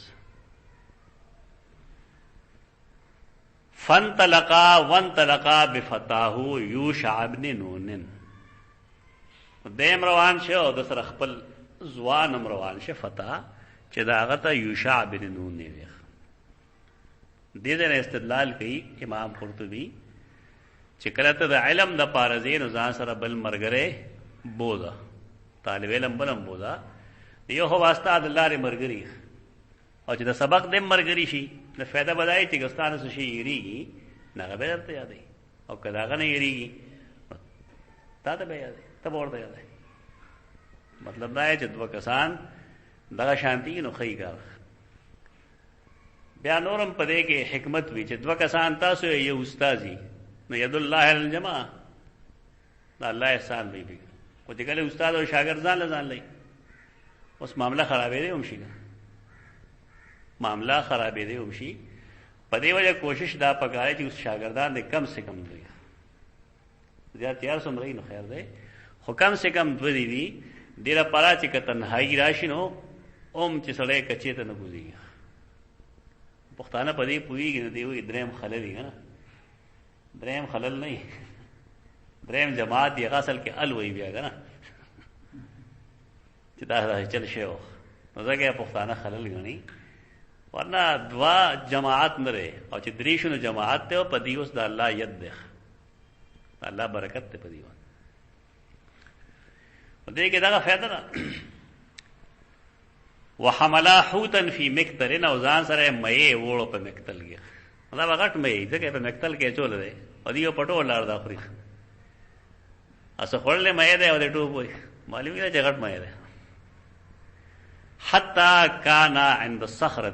وانطلقا بفتاه یوشع ابن نون. دیم روان شه او د سره خپل ځوان روان شه فتح چې دا هغه ته یوشع ابن نون نه وي. دې دې استدلال کوي امام قرطبي چې کله ته د علم د پاره زین ځان سره بل مرګره بودا طالب علم بلم بودا یو هو واسطه د لارې مرګري او چې د سبق د مرګري شي د فایده بدای چې ګستانه شي یریږي نه به درته یادې او کله هغه نه یریږي تا ته به یادې ته ورته یادې. مطلب دا چې دوه کسان دغه شانتي نو خی کار. بیا نورم پدې کې حکمت وی چې دوه کسان تاسو یو استادي نو ید الله الجماع دا الله احسان وی بي او چې کله استاد او شاګرد ځان لای اوس معاملہ خرابې دی هم شي معاملہ خرابې دی هم شي. په دې وجه کوشش دا پکاره چې اوس شاګردان دې کم سے کم دوی زیات یار سمري نو خیر دی خو کم سے کم دوی دي ډیره پاره چې تنهایی راشي نو اوم چې سړی کچې ته نه ګوزي. پښتانه په دې پوریږي نه دی وي دریم خلل دی نه دریم خلل نه دریم جماعت یې غسل کې ال وی بیا کنه چې دا چل شي نو ځکه پښتانه خلل غني ورنه دوا جماعت نه لري او چې درې شنو جماعت ته په دې اوس د الله ید ده الله برکت ته په دې دې کې دا فائدہ ده. وحملا حوتا فی مکتل او ځان سره مې وړو په مکتل کې دا وغټ مې ځکه په مکتل کې چول دی او دیو پټو لار دا خوري اسه خورلې مې ده او دې ټوب وي معلومه ده چې غټ مې ده. حتا کانا عند الصخره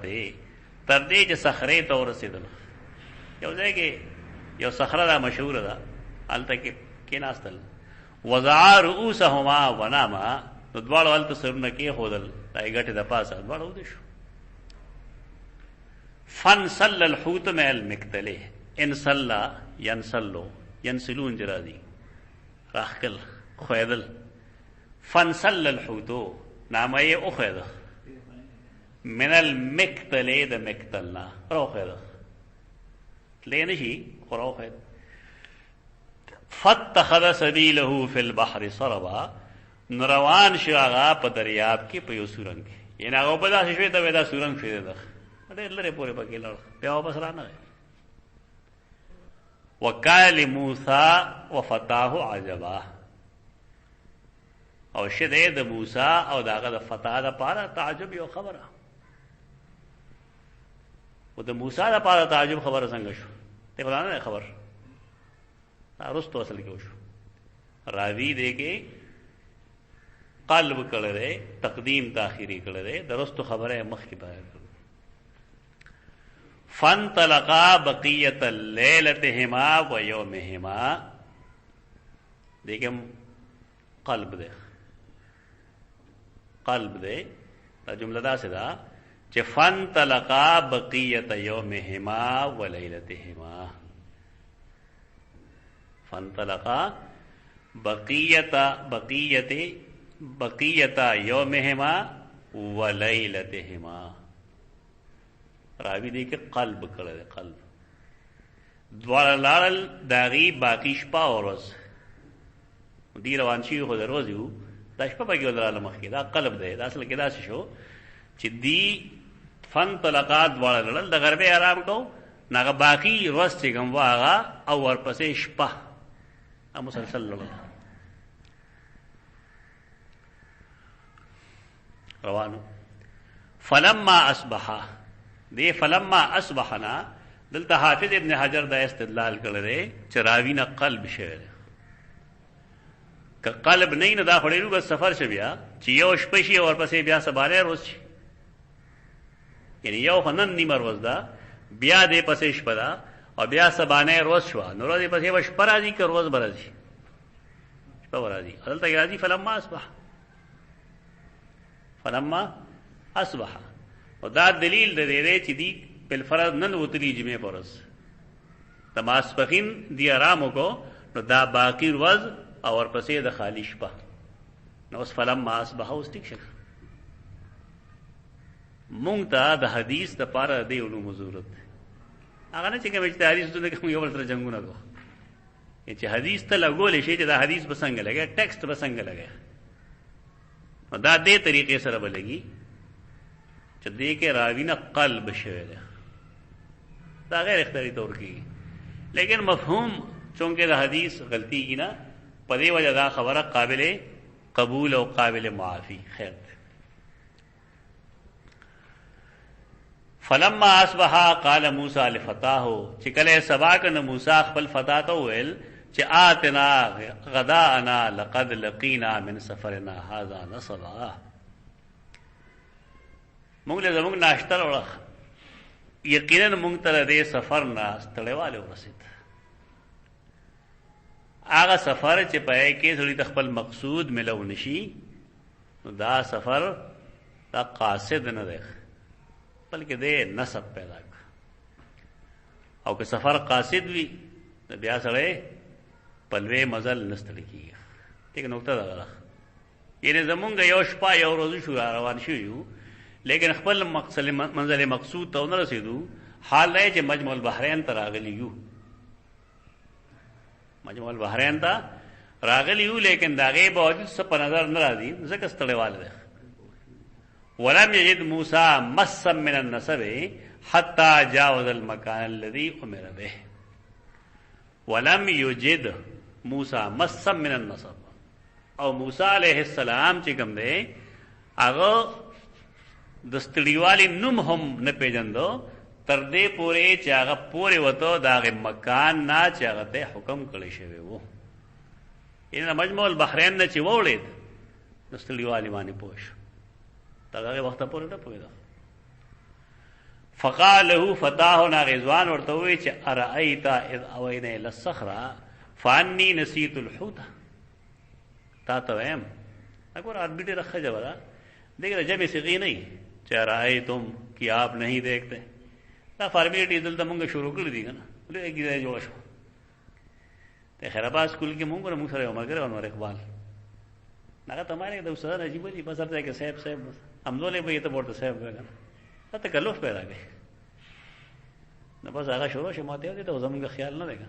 تر دې چې صخره ته ورسېدل. یو ځای کې یو صخره دا مشهور ده الته کې ناستل وضع رؤوسهما وناما نو دواړو هلته سرونه کې خودل دا یې ګټې د پاسه دواړه ودې شو. فنسل الحوت مع المکتله انسلا ینسلو ینسلون جرادي راخکل خویدل. فنسل الحوتو نامه یې اخیده من المکتله د مکتلنا راخیده تلی نشي خو راخید. فاتخذ سبیله فی البحر سربا نروان شو هغه په دریاب کې په یو سورنګ کې یعنی هغه په داسې شوی ته ودا سورنګ شوی ده ډېر لري پورې پکې لړ بیا واپس رانه. وقال موسی وفتاه عجبا او شده د موسی او داغه د فتح د پاره تعجب یو خبره او د موسی د پاره تعجب خبره څنګه شو ته غواړې خبر ارستو اصل کې وشو راوی دې کې قلب کړه تقدیم تاخیری کړه درستو خبره مخ کې بیان کړه. فانطلقا بقیت لیلتهما و یومهما دیکھم قلب دے دا جمله دا سدا چې فانطلقا بقیت یومهما و لیلتهما فانطلقا بقیت یومهما و لیلتهما راوی دی کې قلب کړه قلب دوار لال داغي باقی شپه او ورځ دی روان شي خو د ورځې وو دا شپه پکې ولر مخ کې دا قلب دی دا اصل کې دا شو چې دی فن طلقات دوار لړل د غربه آرام کو ناغه باقی ورځ چې کوم واغه او ورپسې شپه ا مسلسل لړل روانو. فلما اصبح دی فلما اصبحنا دلته حافظ ابن حجر دا استدلال کړی چې راوی نه قلب شوی که قلب نه نه دا خړېلو بس سفر شه بیا چې یو شپه شي او ورپسې بیا سباله روز شي یعنی یو خنن نیمه ورځ دا بیا دې پسې شپه دا او بیا سبانه روز شو نو ورځې پسې وش پرازي که روز برازي شپه ورازي دلته راځي فلما اصبح او دا دلیل د دې چې دی بل فرض نن وتلی جمعه پرز تماسپخین دی آرامو کو نو دا باقی ورځ او ورپسې د خالی شپه نو اس فلما اصبح اوس ټیک شو مونږ ته د حدیث د پاره دی علوم ضرورت هغه نه چې کوم چې حدیث ته کوم یو بل سره جنگونه کو چې حدیث ته لګول شي چې دا حدیث بسنګ لګي ټیکسټ بسنګ لګي دا دې طریقې سره بلګي چې دې کې راوی نه قلب شوی دی دا غیر اختیاري طور کې لیکن مفهوم چونکه دا حدیث غلطی کی نه په دې وجه دا خبره قابل قبول او قابل معافی خیر ده. فلما اصبح قال موسی لفتاه چې کله سبا کنه موسی خپل فتا ته ویل چې آتنا غداءنا لقد لقينا من سفرنا هذا نصبا موږ له زموږ ناشته وروړه یقینا موږ ته دې سفر نه ستړیواله ورسید هغه سفر چې پای کې سړي خپل مقصود ملو نشي دا سفر دا قاصد نه دی بلکې دې نسب پیدا کړ او که سفر قاصد وي بیا سره پلوې مزل نستړي کیږي ټیک نقطه ده یعنی زمونږ یو شپه یو ورځ شو روان شو یو لیکن خپل منزل مقصود ته نه رسیدو حال دی چې مجمع البحرین ته راغلی یو مجمع البحرین ته راغلی یو لیکن دا غي باوجود څه په نظر نه راځي ځکه ستړیواله ده ولم يجد موسى مسا من النسب حتى جاوز المكان الذي امر به ولم يجد موسى مسا من النسب او موسی علیہ السلام چې کوم دی هغه د ستړیوالي نوم هم نه پیژندو تر دې پورې چې هغه پورې وته داغه مکان نه چې هغه ته حکم کړی شوی وو ان مجمع البحرین نه چې وولید د ستړیوالي باندې پوښ دغه وخت پورې نه پوهیدا فقال له فتاه ناغزوان ورته وی چې ارایت اذ اوینا الى الصخره فانی نسیت الحوت تا ته ویم اگر اربیټه رکھا جوړا دیکھ جب صيغه نہیں چې ارایتم کہ آپ نہیں دیکھتے دا فارمیلیټی دلته مونږ شروع کړی دی کنه له کېږي جوړ شو ته خیرآباد سکول کې مونږ سره عمر ګره انور اقبال هغه تمہارے د استاد عجیب دی بس ارته کې صاحب امزولې به ته ورته صاحب وګڼه ته کلوف پیدا کړي نو بس هغه شروع شو ماته دي ته زموږ خیال نه لګا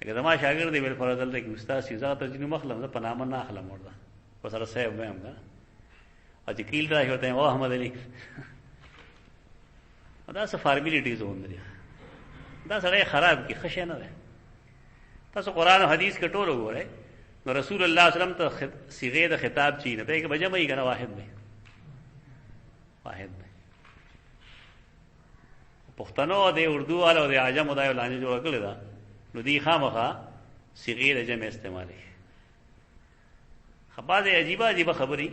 لکه زما شاګرد دی بل فرض دلته کې استاد سیزا ته جنو مخلم په نام نه اخلم ورته بس سره صاحب وایم دا او چې کیل راځي وته او احمد علي دا څه فارمیلیټیز وندري دا سره خراب کی خشه نه ده تاسو قران او حدیث کې ټول وګورئ نو رسول الله صلی الله علیه وسلم ته صيغه د خطاب چی نه ته کې بجمع یې کنه واحد دی پښتنو د اردو والو د عجم د اعلان جوړ کړل دا نو دی خامخا صيغه د جمع استعمالي خبره عجیبه خبري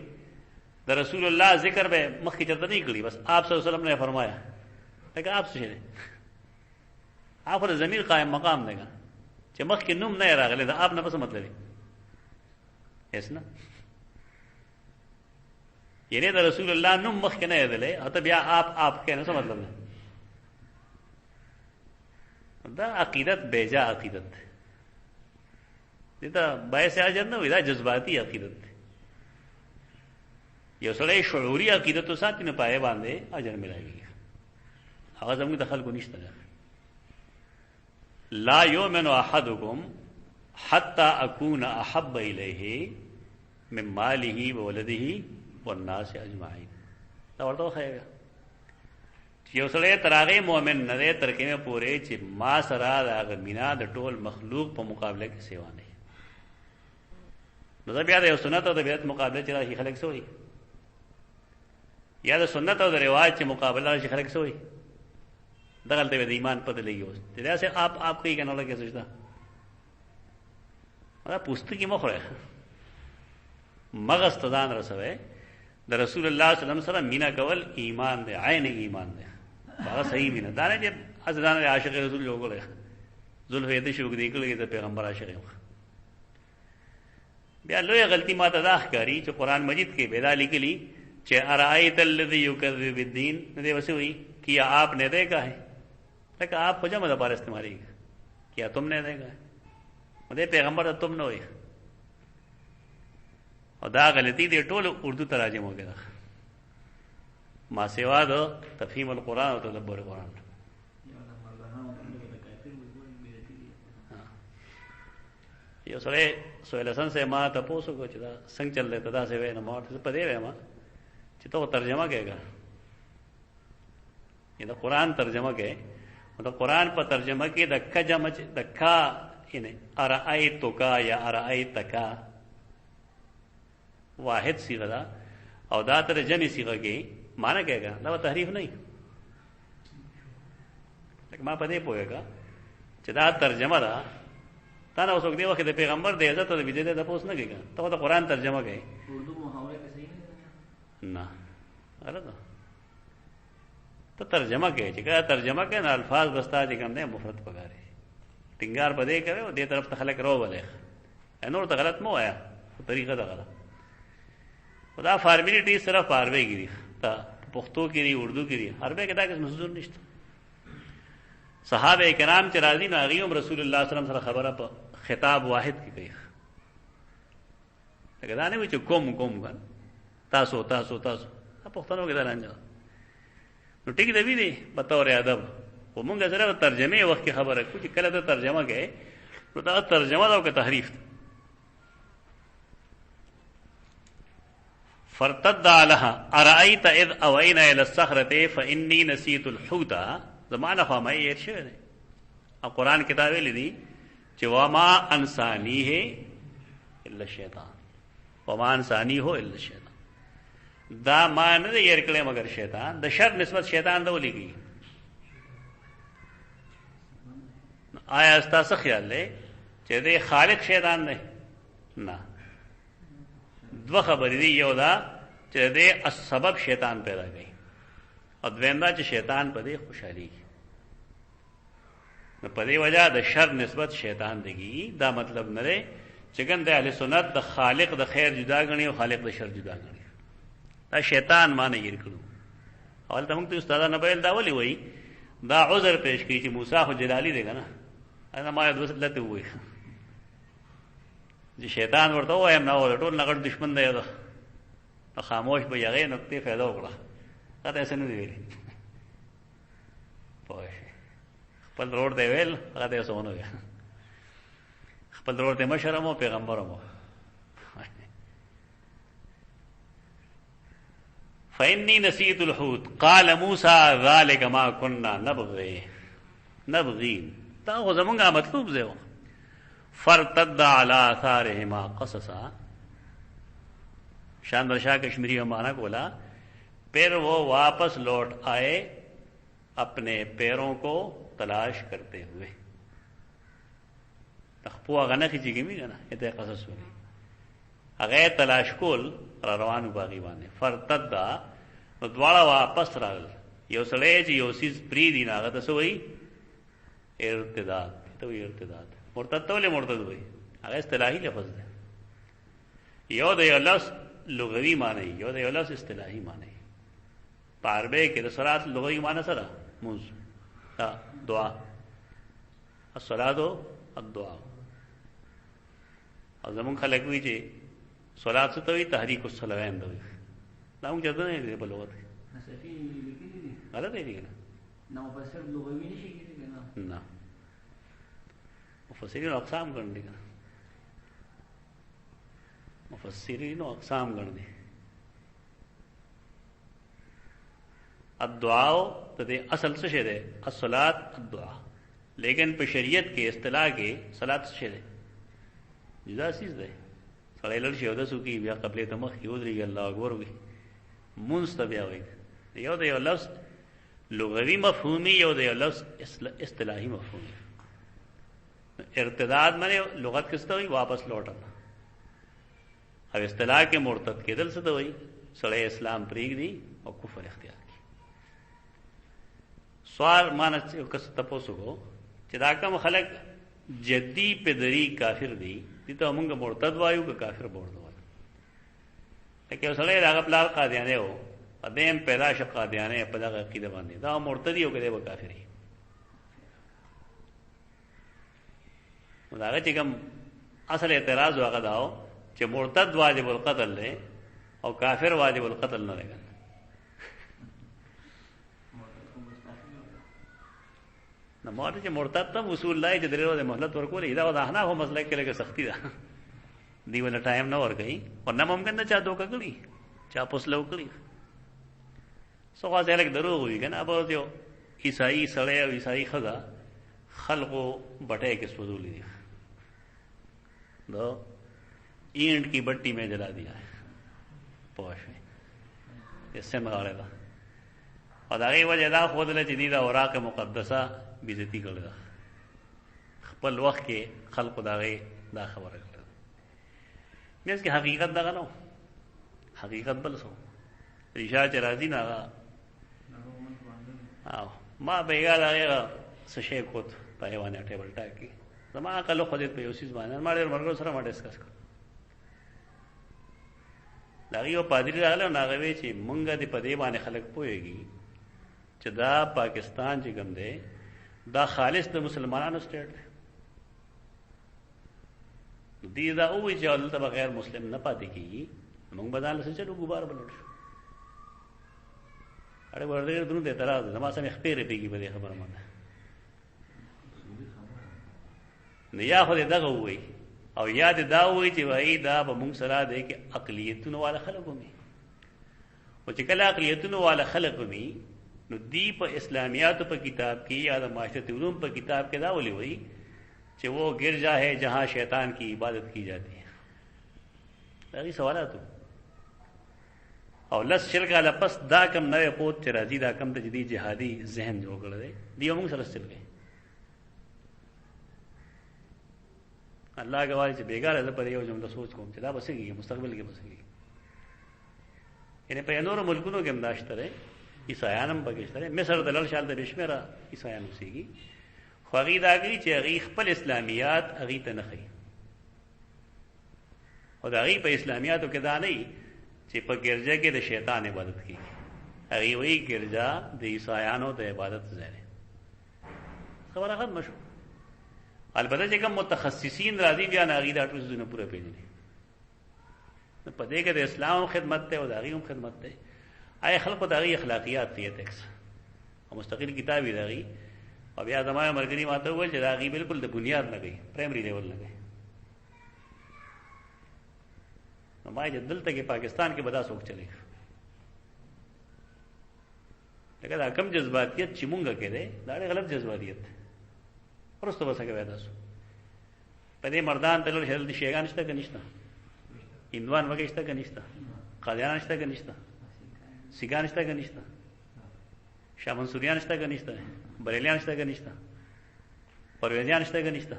د رسول الله ذکر به مخکې چرته نه کړی بس آپ صلی الله علیه وسلم نے فرمایا لکه آپ څه دي آپ پر ضمیر قائم مقام دیګا چې مخکې نوم نه راغلی دا آپ نه څه مطلب دی اس نه یعنی د رسول الله نوم مخکې نه یادلې اته بیا آپ کې نه څه مطلب دی دا عقیدت بیجا عقیدت دا باعث اجر نه وي دا جذباتي عقیدت یو سړی شعوري عقیدت ساتي نه پای باندې اجر ملایي هغه زموږ د خلکو نشته لا یؤمن احدکم حتى اكون احب الیه من ماله وولده والناس اجمعین دا ورته خایګه یو سړی تراغه مؤمن نه دی تر کې پورې چې ما سره دا مینا د ټول مخلوق په مقابله کې سیوا نه نو دا بیا د سنت او د بدعت مقابله چې راځي خلک سوې یا د سنت او د رواج چې مقابله راځي خلک سوې دغلته د ایمان پته لګي اوس دا سه آپ کوئی کنه لګي سوچتا دا پوښتنه کې مخره مغز تدان رسوي د رسول الله صلی الله علیه وسلم مینا کول ایمان دی عین ایمان دی هغه صحیح مینا دا نه چې ازدان عاشق رسول جوړه زلفې ته شوق دی کړي ته پیغمبر عاشق بیا لوی غلطی ماته دا ښکاری چې قران مجید کې بیدا لیکلی چې ارایت الذی یکذب بالدین دې وسه وی کیا آپ نے دیکھا ہے لیکن آپ کو جمع دبار استعمالی کیا تم نے دیکھا ہے مجھے پیغمبر تم نے ہوئی اور دا غلطی دے ټول اردو تراجم ہو گیا ما سوا دو تفہیم القرآن و تدبر القرآن یو سړی سویلسن سے ما تاسو کو چې دا څنګه چل دی دا څه وای نه ما ته پدې وایم چې ته ترجمه کېږي دا قرآن ترجمه کې دا قرآن په ترجمه کې د کجمه د کا یعنی ارایتک یا ارایتک واحد صيغه ده او دا تر جمع صيغه کې معنی کېږي دا تحریف نه لکه ما پدې پوهیږم چې دا ترجمه ده تا نه اوسوک دی وخت د پیغمبر د عزت او د بيدې د پوس نه کېږي ته د قرآن ترجمه کوي اردو محاورے کې صحیح نه غلط ده ته ترجمه کوي چې کله ترجمه کوي نه الفاظ بستا چې کوم نه مفرد پکاره ټینګار پدې کوي او دې طرف ته خلک رو ولې نور ته غلط مو آیا طریقه ده غلط خدا فارمیلیټي صرف عربی کې دي ته پښتو کې دي اردو کې دي عربی کې دا کس محظور نشته صحابه کرام چې راضي نه غيوم رسول الله صلی الله علیه وسلم سره خبره په خطاب واحد کې کوي دا نه وي چې کوم کوم تاسو تاسو تاسو پښتنو کې دا نه نو ټیک دی وی په تور ادب و مونږ سره ترجمه وخت کې خبره کوي چې کله ته ترجمه کوي نو دا ترجمه دا او تحریف فرتد علها ارايت اذ اوينا الى الصخره فاني نسيت الحوت زمانه فما ير شوی دی او قرآن کتاب لیدي چې وما انسانيه الا الشیطان وما انسانيه الا الشیطان دا ما نه ير کړه مگر شیطان د شر نسبت شیطان ته ولګي آیا استاسو خیال لې چې د خالق شیطان نه نه دو خبرې دی یو دا چې د سبب شیطان پیدا کړي او دویم دا چې شیطان په دې خوشحالي نو په دې وجہ د شر نسبت شیطان دیږي دا مطلب نه دی چې ګنده اهل سنت د خالق د خیر جدا غني او خالق د شر جدا غني دا شیطان معنی یې کړو اول ته موږ ته استاد نه بیل دا ولي وای دا عذر پیش کړي چې موسی خو جلالی دی کنه انا ما د وسلته وای چې شیطان ورته وایم نه ټول نغړ دشمن دی دا خاموش به یغې نقطې فایده وکړه دا څه نه دی پوه خپل روړ دی ویل هغه دې سونه وي خپل روړ ته مشرمو پیغمبرمو فإني نسيت الحوت قال موسى ذلك ما كنا نبغي دا خو زمونږه مطلوب دی فرتد على آثارهما قصصا شاندر شاہ کشمیری میں مانا بولا پھر وہ واپس لوٹ آئے اپنے پیروں کو تلاش کرتے ہوئے تخپو اغنه کی جگمی گنا ایتے قصص ہوئی اغیر تلاش کول روانو باغی بانے فرتد دوارا واپس رال یو سڑے چی یو سیز پری دینا آگا تسوئی ارتداد توی ارتداد مرتد تولی مرتد ہوئی اغیر اصطلاحی لفظ دے یو دے لفظ لغوی معنی یو دے لفظ اصطلاحی معنی پاربے کے صلات لغوی معنی سرا منز دعا الصلاۃ الدعاء اور زمون خلق ہوئی چی صلات سے توی تحریک الصلوین دوی نام جدا نہیں دے بلوغت نصفی لکھی دی غلط ہے نا نہ مفسر لغوی نہیں شکی دی نا مفسرین اقسام کرنے کا مفسرین اقسام کرنے الدعاء تے اصل سے شے دے الصلاۃ الدعاء لیکن پہ شریعت کے اصطلاح کے صلاۃ سے شے دے جدا چیز دے سړی لړ شي او دسو کی بیا قبله ته مخ یو درې الله اکبر وي منستبیا وي یو د یو لفظ لغوي مفهومي یو د یو لفظ اصطلاحي مفهومي ارتداد معنی لغت کسته وي واپس لوټل او اصطلاح کې مرتد کېدل څه وي سړی اسلام پریږدي او کفر اختیار کوي سوال معنی کس تاسو کو چې دا کوم خلک جدی پدری کافر دی ته موږ مرتد وایو که کافر بورد وایو لکه سړی دا خپل قادیانه وو ادم پیدا شو قادیانه په دغه عقیده باندې دا مرتدی او کده کافری دا چې کوم اصل اعتراض هغه داو چې مرتد واجب القتل له او کافر واجب القتل نه لګا نو مورته چې مرتد ته اصول الله چې درو د مهلت ورکول دا د احناف مسله کې لګه سختی ده دی ولا ټایم نه ورګي او نه ممکن نه چا دوکه کړی چا پوسلو کړی سو غازه لګ دروغ وي کنه ابو یو عیسائی سړی او عیسائی خدا خلقو بټه کې سوزولې دي دو اینٹ کی بٹی میں جلا دیا ہے پوش اس سے مغاڑے دا اور داغی وجہ دا خود لے جدید اوراق مقدسہ بیزتی کر دا خپل وقت کے خلق داغی دا خبر کر دا میں اس کی حقیقت دا گنو حقیقت بل سو رشاہ چرازی ناغا ما بیگا داغی سشے کوت پایوانی ٹیبل ٹاک کی زما عقل خودت په یوسیز باندې ما ډېر مرګو سره ما ډیسکس کړ دا یو پادری راغله ناغوي چې مونږه د پدې باندې خلک پويږي چې دا پاکستان چې کوم دی دا خالص د مسلمانانو سټیټ دی دا او چې الله بغیر مسلم نه پاتې کیږي مونږ بدل څه چلو غبار بلل شو اړه ورته درو ته تراز زما سم خپېره پیږي په دې خبره باندې نو یا خو دغه وای او یاد دا وای چې وای دا به مونږ سره د کې اقلیتونو والا خلکو می او چې کله اقلیتونو والا خلکو می نو دی په اسلامیات په کتاب کې یا د معاشرت علوم په کتاب کې دا ولي وای چې وہ گرجا ہے جہاں شیطان کی عبادت کی جاتی ہے دغه سوالات او لس شرک علی پس دا کم نوې پوت چې راځي دا کم ته جدي جهادي ذهن جوړ کړل دی موږ سره چل گئے الله گواہی چې بیګاره ده پر یو جمله سوچ کوم چې دا بسېږي مستقبل کې بسېږي یعنی په نورو ملکونو کې امداشت لري عیسایانم پکې لري مصر د لړ شال د بشمیره عیسایان اوسېږي خو هغه داږي چې هغه خپل اسلامیات هغه ته نه خي او دا هغه په اسلامیاتو کې دا نه چې په ګرځا کې د شیطان عبادت کیږي هغه وی ګرځا د عیسایانو د عبادت ځای خبره ختم شو البته چې کوم متخصصین راځي بیا ناغي دا ټول زونه پوره پیژني په دې کې د اسلام خدمت ته او د هغه خدمت ته آی خلکو د هغه اخلاقیات ته تکس او مستقل کتاب دی هغه او بیا زموږ مرګنی ماته وایي چې دا هغه بالکل د بنیاد نه گئی پرایمری لیول نه گئی نو ما چې دلته کې پاکستان کې بدا سوک چلی لکه دا کم جذباتیت چې مونږه کې ده دا غلط جذباتیت پرسته وسګه وای تاسو په دې مردان تلل هل دي شیګان شته کنيشته اندوان وګه شته کنيشته قاضیان شته کنيشته سیګان شته کنيشته شامن سوریان شته کنيشته بریلیان شته کنيشته پرویزیان شته کنيشته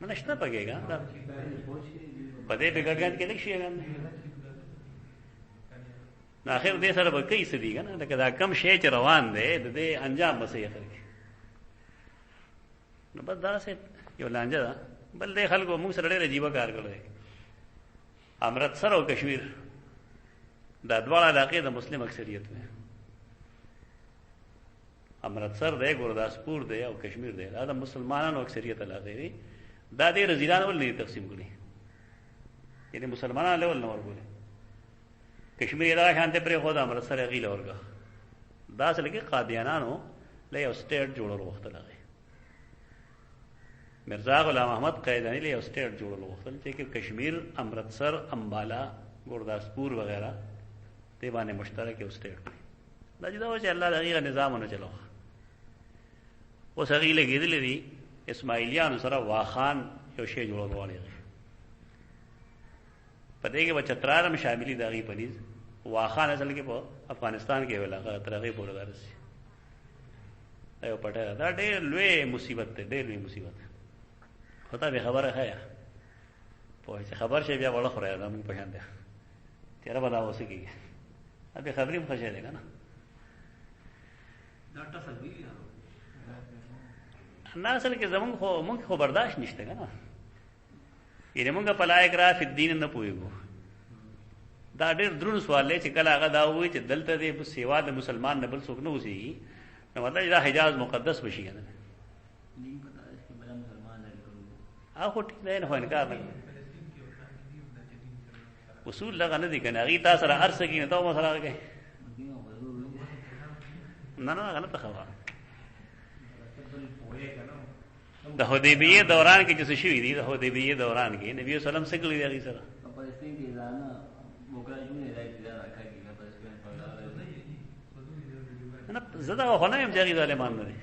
نه نشته پګېګا دا په دې بګړګان کې لږ شیګان نو اخر دې سره به کوي څه دي کنه لکه دا کم شی چې روان دی د دې انجام به صحیح کوي نو بس دا څه یو لانجه ده بل دې خلکو موږ سره ډېر عجیب کار کړی امرتسر او کشمیر دا دواړه علاقې د مسلم اکثریت دي امرتسر دی ګورداسپور دی او کشمیر دی دا د مسلمانانو اکثریت علاقې دي دا دې رضیدان ول نه تقسیم کړي یعنی مسلمانانو له ول نه ورغلي کشمیر دا شانته پر خدا امرتسر غیله ورغه دا اصل کې قادیانانو له یو سټیټ جوړول وخت لګي مرزا غلام احمد قائدانی له یو سټیټ جوړول وخت چې کشمیر امرتسر امبالا ګورداسپور وغیرہ دی باندې مشترک یو سټیټ دا چې دا چې الله دغه نظامونه چلو اوس هغه لګیدل دي اسماعیلیان سره واخان یو شی جوړول غواړي په دې کې بچترارم شاملې دغه پنيز واخان اصل کې په افغانستان کې ویلاغه ترغه بوله درسي ایو پټه دا ډېر لوی مصیبت ده ډېر لوی مصیبت خدای به خبره ہے په چې خبر شي بیا وړه خورای دا موږ په شان ده تیرا بدا وسه کیږي ابي خبرې مخشه ده کنه دا تصویر نه اصل کې زمونږ خو برداشت نشته کنه یره مونږ په لایق را فی الدین نه پويګو دا ډېر درون سوال دی چې کله هغه دا وایي چې دلته د سیوا د مسلمان نه بل څوک نه اوسي نو مطلب دا حجاز مقدس بشي کنه نہیں پتا اس کے بڑا مسلمان ہے هغه ټیک دی نه انکار نه اصول لغه نه دي کنه هغه تاسو سره ارسه کې نه تا مسله کوي نه غلطه خبره. د حدیبیه دوران کې چې شوي دي، د حدیبیه دوران کې نبی صلی الله علیه وسلم څه کړی دی سره؟ نه زه دا خو نه یم چې هغې ظالمان نه دي.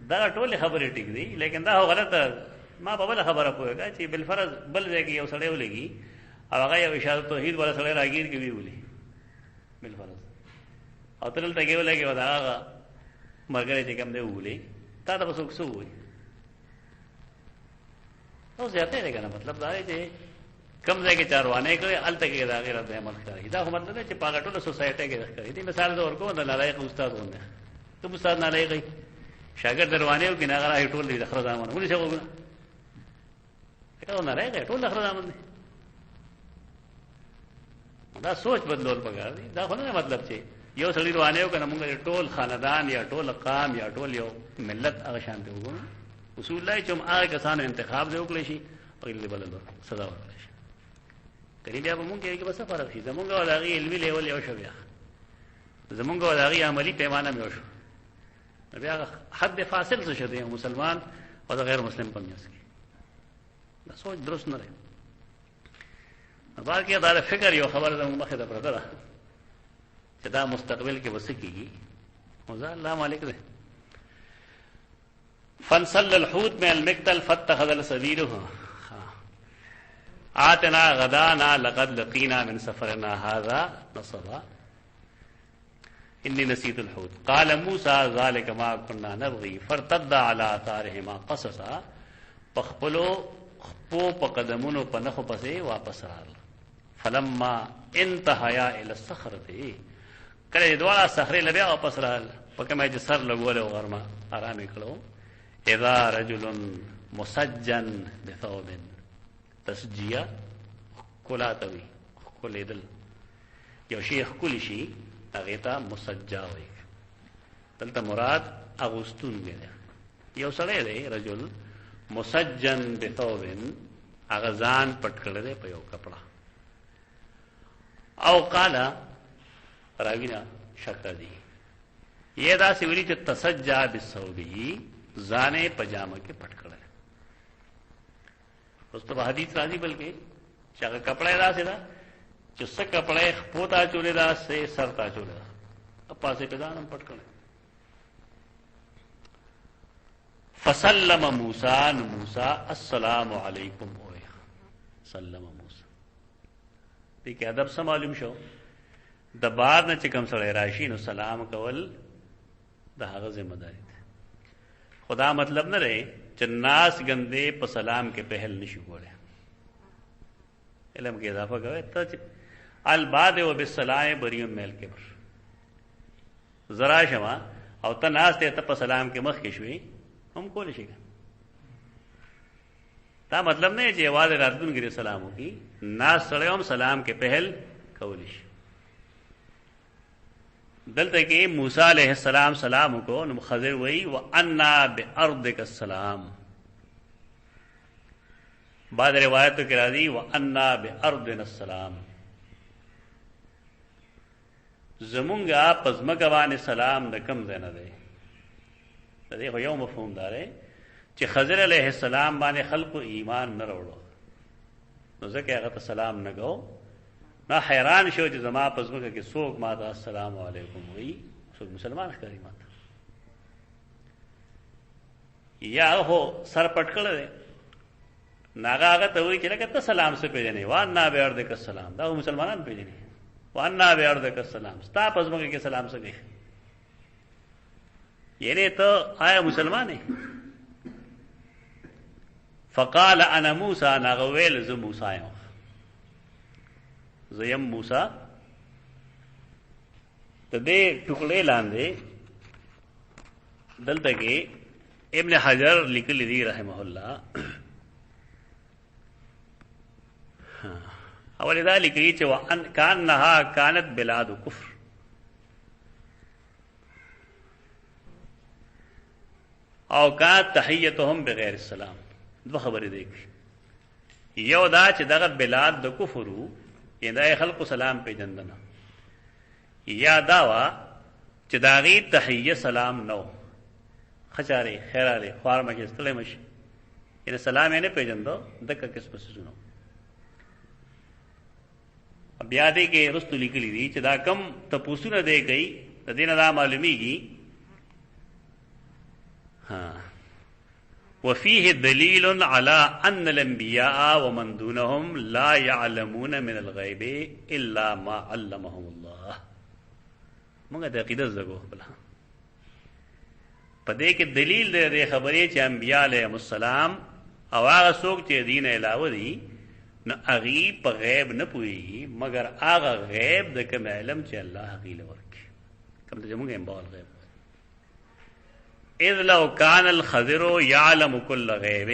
دا ټولې خبرې ټیک دي، لیکن دا خو غلطه. ما په بله خبره پوهېږه چې بالفرض بل ځای کې یو سړی ولګي او هغه یو اشاره توحید والا سړی راګیر کې وي ولي بالفرض، او ته دلته کې ولګي او د هغه ملګری چې کوم دی وولي، تا ته به څوک څه ووایي؟ او زیاتی دی که نه. مطلب دا دی چې کم ځای کې چاروانۍ کوي هلته کې د هغې رد عمل ښکاري. دا خو مطلب دی چې په هغه ټوله سوسایټۍ کې ښکاري. دې مثال زه ورکوم د نالایق استاد غوندې. کوم استاد نالایق وي؟ شاګرد روانې وکړي نه هغه راهي ټول دي د خره زامن ونیسه غوږونه، دا نالایق دی، ټول د خره زامن دي. دا سوچ بدلول پکار دي. دا خو نه مطلب چې یو سړي روانې وکړه موږ ټول خاندان یا ټول قام یا ټول یو ملت هغه شان ته وګورو. اصول الله چې هم هغه کسانو انتخاب دی وکړی شي او دې بل سزا ورکړي شي. کله بیا به مونږ کې بس فرق شي. زمونږ او هغه علمي لیول یو شو، بیا زمونږ او هغه عملی پیمانه مې وشو. بیا حد فاصل څه شته مسلمان او غیر مسلم په میاس کې. دا سوچ درست نه دی. باقي دا فکر یو خبره زموږ مخې ته پرته ده چې دا مستقبل کې وسه کېږي. موزه الله مالک دی. فانسل الحوت من المقتل فاتخذ سبيله آتنا غدانا لقد لقينا من سفرنا هذا نصبا إني نسيت الحوت قال موسى ذلك ما كنا نبغي فارتد على آثارهما قصصا پخپلو خپو پقدمونو پنخو پسې واپس راغل. فلما انتهيا الى الصخره کله دواړه صخره لبیا واپس راغل پکې مې سر لګول او غرمه آرام کړو. اذا رجل مسجن بثوب تسجیه کولاتوي کولیدل یو شیخ کلی شي هغه ته مسجا وایي. دلته مراد اغوستون دی. یو سړی دی رجل مسجن بثوب هغه ځان پټ کړی دی په یو کپڑا. او قال راوینا شک دی یہ دا سی ویلی چې تسجا بثوبه ځانې پجامه کې پټ کړی. اوس په حدیث راځي بلکې چې هغه کپڑا یې داسې ده چې څه کپڑا یې خپو ته اچولې ده څه سر ته اچولې ده پاسې په ځان هم پټ کړی. فسلم موسی موسی السلام علیکم اوه سلم موسی. دې کې ادب څه معلوم شو؟ د بار نه چې کوم سړی راشي نو سلام کول د هغه ذمہ داری ده. خدا مطلب نه رہے چې ناس ګندې په سلام کې پہل نشي کولی. علم کې اضافه کوي ته البادئ بالسلام بریء من الکبر. زرا شما او ته ناس ته په سلام کې مخ کې شوي هم کولی شي. دا مطلب نه چې आवाज راتونګي سلام وکي. ناس سره هم سلام کې پہل کولی شي. دلته کې موسی علیہ السلام سلام کو نو خضر وی وانا بارضک السلام. بعد روایت کې راځي وانا بارضنا السلام. زمونږه پزمکه باندې سلام د کم ځای نه دی. د دې یو مفهوم دار چې خضر علیہ السلام باندې خلق ایمان نه وروړو نو ځکه هغه ته سلام نه کو. نو حیران شو چې زما پزمکه کې څوک ما ته السلام علیکم وی څوک مسلمان ښکاري ما ته یا هو سر پټ کړل ناغه هغه ته وی چې لکه ته سلام څه پیژنې وانا بارضک السلام. دا مسلمانان پیژني وانا بارضک السلام. ستا پزمکه کې سلام څه کوي یعنی ته آیا مسلمان یې؟ فقال انا موسی ناغه ویل زه موسی یم زیم موسی. ته دې ټوکړې لاندې دلته کې ابن حجر لیکلی دی رحمه الله. اول دا لیکلی چې وان کانها کانت بلاد کفر. او کانت تحیتهم بغیر السلام. دو خبرې دی. یو دا چې دغه بلاد د کفر یعنی خلق سلام پیجندنه یا داوا چې داغي تحیه سلام نو خچاره خیراله خوار مکه ستړی مشي ان سلام یې نه پیژندو دغه کس پس سنو بیا دې کې رستو لیکلي دي چې دا کم تپوسونه دی گئی د دین دا معلومیږي ها وفيه دليل على ان الانبياء ومن دونهم لا يعلمون من الغيب الا ما علمهم الله موږ د عقیده زغو بل پدې کې دلیل دی خبرې چې انبیاء علیهم السلام او هغه څوک چې دین علاوه دي نو هغه په غیب نه پوي مگر هغه غیب د کوم علم چې الله هغه لورکي کوم ته موږ هم بول غیب اذ لو كان الخضر يعلم كل غيب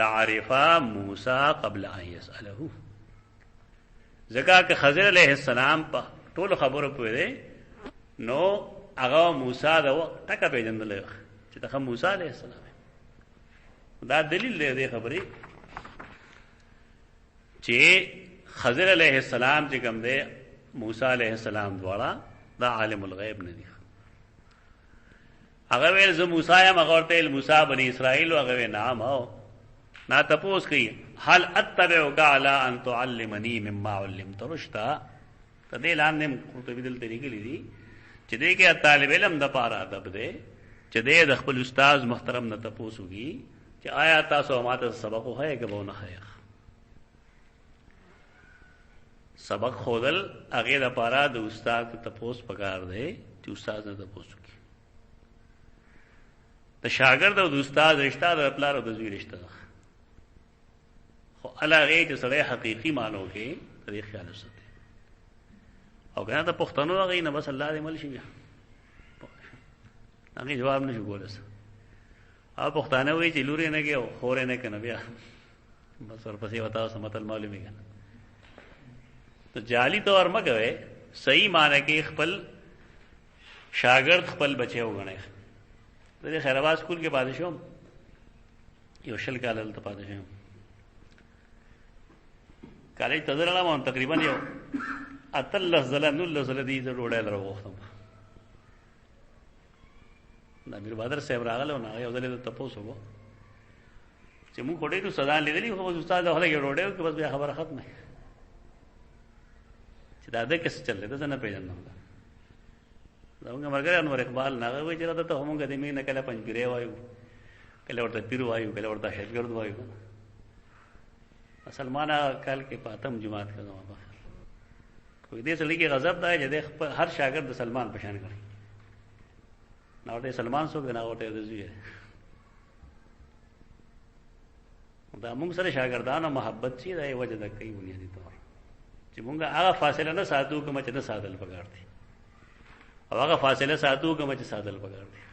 لعرف موسى قبل ان يسأله ځکه چې خضر علیہ السلام په ټول خبرو پوهه نو هغه موسی دا ټکه پیژندل چې ته موسی علیہ السلام دا دلیل دی خبرې چې خضر علیہ السلام چې کوم دی موسی علیہ السلام دواړه دا عالم الغیب نه دي هغه ویل زه موسی یم هغه ورته موسی بنی اسرائیل هغه نام او نا تپوس کوي هل اتبعك على ان تعلمني مما علمت رشدا ته دې لاندې قرطبی دل طریقې لري چې دې کې طالب علم د پاره ادب دی چې دې د خپل استاد محترم نه تپوس وږي چې آیا تاسو ماته سبق وایي که به نه هي سبق خودل هغه د پاره د استاد تپوس پکار دی چې استاد نه تپوس وکړي د شاګرد او د استاد رشتہ د خپل او د زوی رشتہ خو علاوه چې سره حقيقي مانو کې دې خیال وساتي او کنه د پښتنو هغه نه بس الله دې مل شي هغه جواب نشو کولای او پښتانه وی چې لوري نه کې او خورې نه کنه بیا بس ورپسې وتا سمتل معلومي کنه تو جعلی طور مګوي صحیح معنی کې خپل شاګرد خپل بچي وګڼي د خیرآباد سکول کې پاتې شوم یو شل کال دلته پاتې شوم کالج تدرلا مون تقریبا یو اتل زلن زل دي ضروري لروختم دا میر بادر صاحب راغله نو یو ځلې ته تاسو وو چې موږ کوټې ته صدا لیدلې خو استاد هغه کې روډه کې بس بیا خبره ختمه چې دا د کیسه چلې ده نه پیژنم زموږ مرګره انور اقبال ناغه وی چې ته همغه د مين کله پنځګری وایو کله ورته پیر وایو کله ورته شهګرد وایو مسلمانه کال کې پاتم جماعت کړو کوئی دې سړي کې غضب دی چې هر شاګرد سلمان پہچان کړي نو ته سلمان سو بنا وته رضی دا موږ سره شاګردانو محبت شي دا وجه د کوي بنیادی طور چې موږ هغه فاصله نه ساتو کوم چې نه ساتل پکار دي او هغه فاصله ساتو کوم چې ساتل پکار دي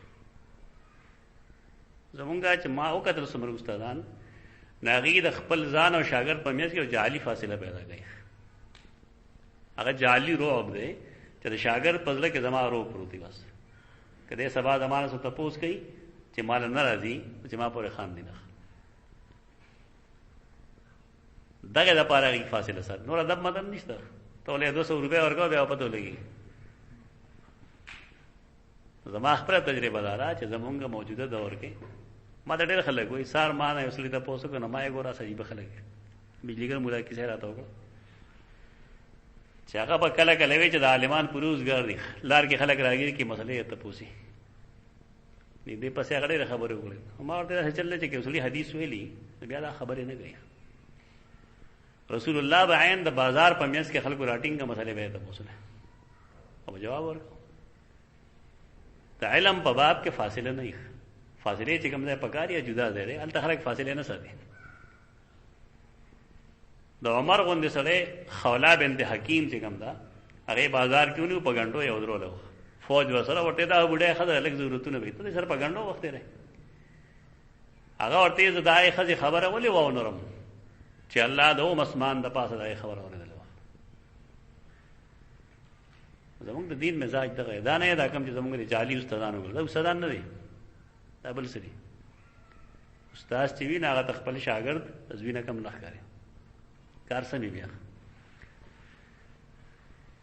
زمونږه چې ما او کتل سمر استادان ناغي د خپل ځان او شاګرد په میاس کې جعلی فاصله پیدا کړي هغه جعلی روب دی چې د شاګرد په ځل کې زما روب پروتي بس کله سبا زمانه سو تپوس کوي چې مال نه راځي چې ما پورې خان دي نه دغه د پاره کې فاصله سات نور ادب مدن نشته ته له 200 روپیا ورکو بیا پته لګي زما خپل تجربه دارا چې زمونږه موجوده دور کې ما ډېر خلک وي سار ما نه اصلي ته پوسو کنه ما یې ګورا صحیح به خلک بجلیګر مولا کې ځای راته وکړه چې هغه په کله کله وی چې د عالمان پروزګار دي لار کې خلک راګي کې مسلې ته پوسي نه دې پسې هغه ډېر خبرې وکړي ما ورته چلل چې اصلي حدیث ویلي بیا دا خبرې نه گئی رسول الله بعین د بازار په میس کې خلکو راټینګ کا مسلې به ته پوسله او جواب ورکړ ته علم په باب کې فاصله نه وي فاصله چې کوم ځای پکاري یا جدا ځای دی الته خلک فاصله نه ساتي د عمر غوندې سره خولا بنت حکیم چې کوم دا هغه بازار کې ونیو په غنټو یو درولو فوج وسره ورته دا وړه خزر لګ ضرورتونه وي ته سره په غنټو وخت لري هغه ورته زداي خزي خبره ولي و نورم چې الله دو مسمان د پاسه دا خبره ورته زمونږ د دین مزاج دغه دا نه دا کوم چې زمونږ د جعلی استادانو ګل دا استادان نه دي دا بل سری استاد چې وی نه هغه خپل شاګرد ازوینه کم نه ښکاري کار سمې بیا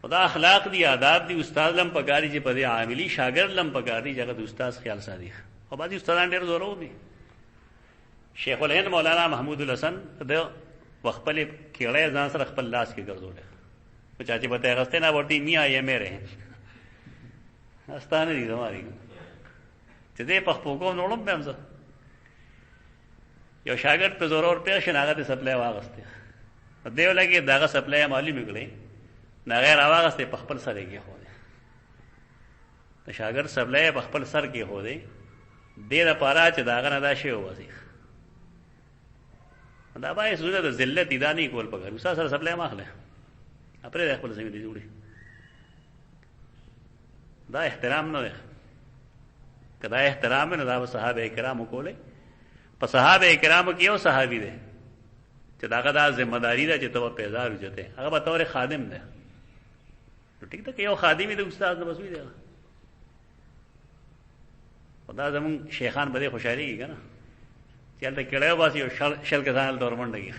خدا اخلاق دی آداب دی استاد لم پکاري چې په دې عاملی شاګرد لم پکاري چې هغه د استاد خیال ساتي. او بعضي استادان ډېر زورو دي. شیخ الهند مولانا محمود الحسن د وخپل کېړې ځان سره خپل لاس کې ګرځول. په چا چې بته غسته نه ورتي میا یې مېره استانه دي زماري چې دې په خپل کوم نوړم به همزه یو شاګرد په زور اور پیښ نه هغه ته سپلای واغسته. دیو لګي داغه سپلای معلوم کړي نه غیر واغسته په خپل سره کې هو دي. د شاګرد سپلای په خپل سر کې هو دي. ډېر پاره چې داغه نه دا شی وځي. دا به سوزه د ذلت اداني کول پکړ. وسا سره سپلای ماخله. خپل خپل زمي دي جوړي. دا احترام نه ده. کدا احترام نه دا صحابه کرامو کوله. په صحابه کرامو کې یو صحابي دی چې داغه دا ذمہ داری ده چې ته پیدا وځته. هغه به تور خادم ده. نو ټیک ده که یو خادمي د استاد نه بسوي دی. خدا زمون شیخان به خوشالي کنه. چې هلته کړهو باسي یو شل کسان دور منډه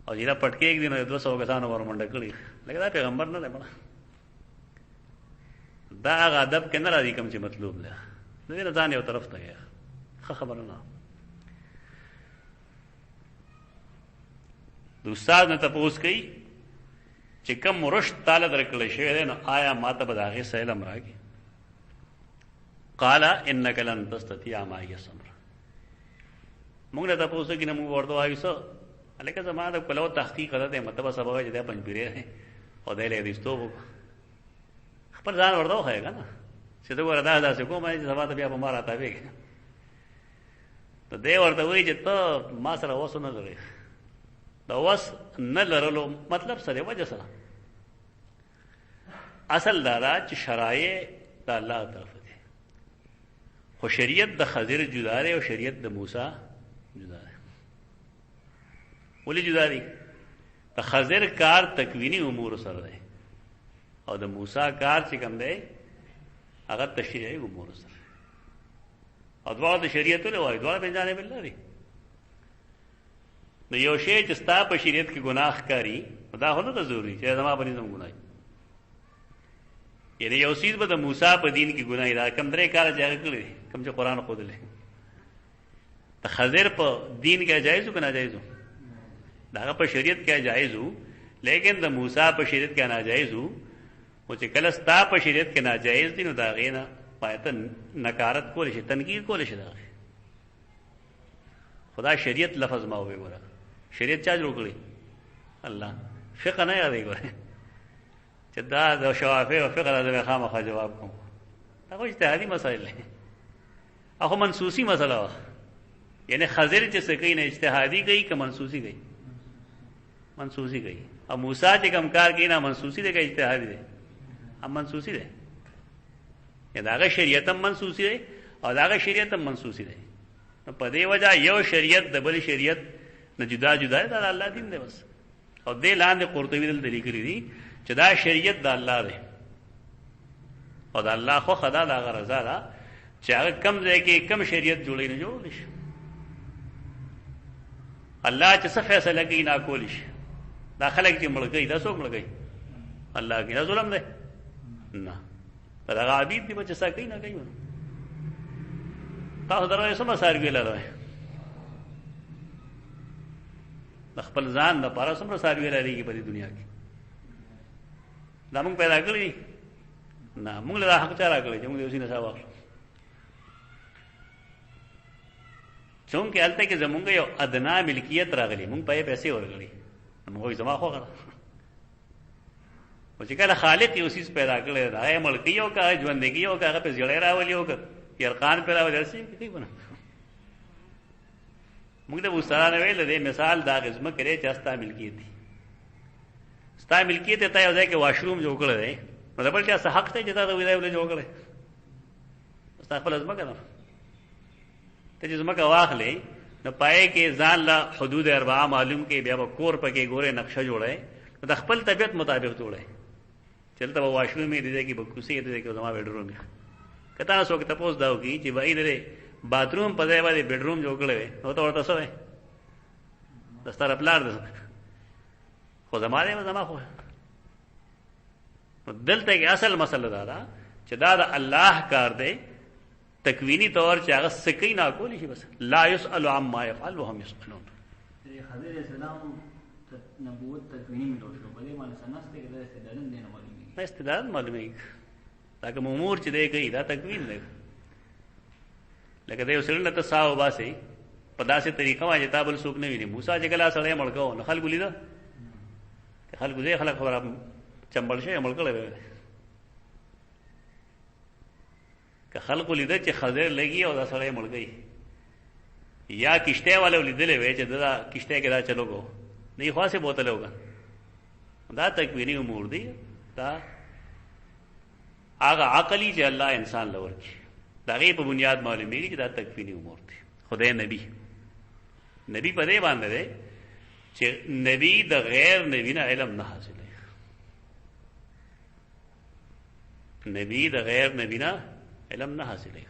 او جیرا پټکې یک دین 200 کسان ور منډه کړی. لکه دا پیغمبر نه دی بنا. دا هغه ادب کې نه راځي کوم چې مطلوب ده. نو نه ځان یو طرف ته ښه خبره نه. د استاد نه تاسو کوي چې کوم مرشد تعالی درکړل شوی دی نو آیا ماته به داغه سلام راګي. قال انك لن تستطيع معي صبر. موږ ته تاسو کې نه موږ ورته وایو څه الکه زماده کولو تحقیق غلطه مطلب سبب چې دا پنځپیره او د له دستو خپل ځان ورته وایي کنه چې دا ورته دا څه کومه چې زماده بیا په مارا تابع کې ته دی ورته وایي چې ته ما سره وسونه لري. دا وس نه لرلو مطلب سره وجه سره اصل دا چې شرایع د الله طرف دي. خو شریعت د خضر جدا ده او شریعت د موسی جدا ده. ولې جدا دي؟ د خضر کار تکوینی امور سره ده او د موسی کار چې کوم دی هغه تشریعي امور سره. او دواړه د شریعت له وایي دواړه په جانب الله دي. نو یو شی چې ستا په شریعت کې ګناه کاری دا هونه ته ضروري چې زما باندې زم ګناه. یعنی یو سیز به د موسی په دین کې ګناه دا کم درې کار ځای کړی کم چې قران خو دلې. ته خضر په دین کې جایز او ناجایز دا په شریعت کې جایز وو لیکن د موسی په شریعت کې ناجایز وو. او چې کله ستا په شریعت کې ناجایز دي نو دا غینا پایته نکارت کول شي تنقید کول شي. دا خدا شریعت لفظ ما وې ګوره شریعت چا جوړ کړی الله. فقه نه یادې ګوره چې دا د شوافی او فقه د خامخا جواب کوم. دا خو اجتهادي مسائل دي او منسوسی مسله. یعنی خضر چې څه کوي نه اجتهادي کوي که منسوسی کوي؟ منسوسی کوي. او موسی چې کوم کار کوي نه منسوسی دی که اجتهادي دی؟ هم منسوسی دی. یا داغه شریعت هم منسوسی دی او داغه شریعت هم منسوسی دی. په دې وجه یو شریعت د بل شریعت نه جدا جدا دی. دا الله دین دی بس. او دې لاندې قرطبی دل لیکلی دي چې دا شریعت د الله دی او د الله خو خدا د هغه رضا ده چې هغه کم ځای کې کم شریعت جوړی نه جوړول شي. الله چې څه فیصله کوي نه کول شي. دا خلک چې مړ کوي دا څوک مړ کوي؟ الله کې. دا ظلم دی نه. دا عبید دی چې څه کوي نه کوي. تاسو درو سم ساروي لاره د خپل ځان د پاره سم ساروي لري په دې دنیا کې. دا موږ پیدا کړی نه. موږ له حق چا راکړی چې موږ یې وسینه ساوه. چونکه الته کې زمونږ یو ادنا ملکیت راغلی موږ په پیسې ورغلی موږ زما خو غره. او چې کله خالق یو چیز پیدا کړی دا یې ملکی او کا ژوندګي او کا په ځړې راولي او یرقان پر راولي څه کوي بنا. موږ د وسرانه ویل دې مثال دا غزمه کړي چې استا ملکیت دي. ستا ملکیت ته یو ځای کې واشروم جوړ کړی دی نو د بل چا څه حق ته چې دا ویلای جوړ کړی ستا خپل ځمکه ده. ته چې ځمکه واخلې نو پای کې ځان لا حدود اربعه معلوم کې بیا به کور پکې ګوره نقشه جوړه د خپل طبيعت مطابق جوړه. چلته به واشروم یې دې کې به کوسي دې کې زما بیډروم کته نه څوک تاسو دا وکي چې وای نه باتروم په ځای باندې بیډروم جوړ کړی نو ته ورته څه وای دستار خپلار ده خو زماره خو دلته کې اصل مسله دا چې دا د الله کار دی تکوینی طور چې هغه سکی نه کولی شي، بس لا يسأل عما يفعل وهم يسألون. خضر علیہ السلام نبوت تکوینی میں روشو بلے مانا سنستے کہ دا استدادن دینا معلومی گی، استداد معلومی گی تاکہ امور چې دی کوي دا تکوین دی. لکه دی وسلنه ته ساو باسي په داسې طریقه باندې تابل سوق نه ویني. موسی چې کله سړی مړ کاو نو خلکو لیدا، خلکو دې خلک خبره چمبل شي مړ کړي، که خلکو لیدا چې خضر لګي او دا سړی مړ گئی، یا کشته والے لیدلې وې چې دا کشته کې دا چلو کو نه خاصه بوتل ہوگا. دا تکوینی امور دی، دا هغه عقلی چې الله انسان لور کی دا غي په بنیاد معلومیږي چې دا تکوینی امور دي. خدای نبی په دې باندې دی چې نبی د غیر نبی نه علم نه حاصلې، نبی د غیر نبی نه علم نه حاصلې.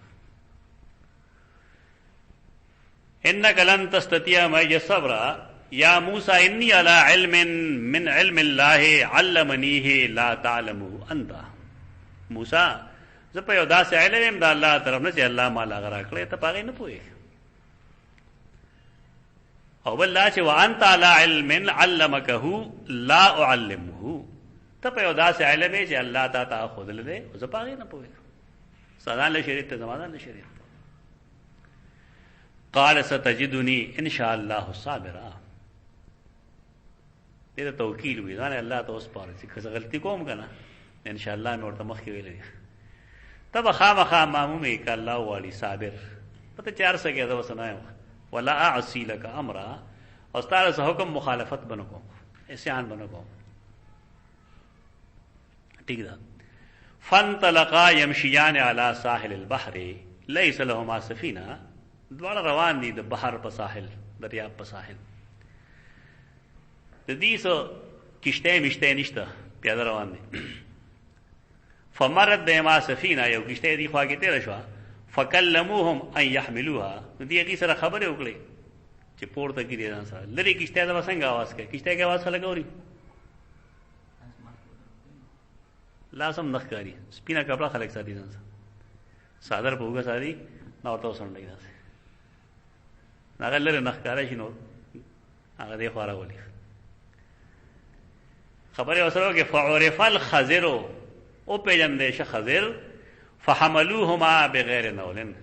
انک لن تستطيع معي صبرا یا موسی انی علی علم من علم الله علمنیه لا تعلمه انت. موسی زه په یو داسې علم د الله طرف نه چې الله ما لا غرا کړی ته پاغې نه پوهې، او بل لا چې وانت علی علم علمکه لا اعلمه، ته په یو داسې علم چې الله تا ته خودل دی زه پاغې نه پوهې. ساده له شریعت ته زمانه له شریعت. قال ستجدنی ان شاء الله صابرا، دې ته توکیل وي ځان الله ته اوس پاره چې که غلطي کوم کنه ان شاء الله مې ورته مخکې ویلې تب خامخا معمومي ک الله والی صابر پته 400 کې دا وسنایم ولا اعصي لك امرا، او ستاره سه حکم مخالفت بنو کوم اسیان بنو کوم. ٹھیک ده. فانطلقا يمشيان على ساحل البحر ليس لهما سفينه، دواړه روان دي د بحر په ساحل، دریاب په ساحل. د دې سو کشته مشته نشته، پیاده روان دي. فمرت بهما سفینه، یو کشته دی خوا کې تیر شو. فکلموهم ان يحملوها، دې هغه سره خبرې وکړي چې پورته کې دي ځان سره لري کشته دا څنګه आवाज کوي، کشته کې आवाज خلک اوري لازم نخکاری سپینا کپڑا خلک ساتي ځان سره صادر پوګه ساري نو تاسو نه لګا هغه لري نخکاره شنو هغه دی خورا ولي خبره وسره کې فعرف الخضر او پیجن دې خضر فحملوهما بغیر نول،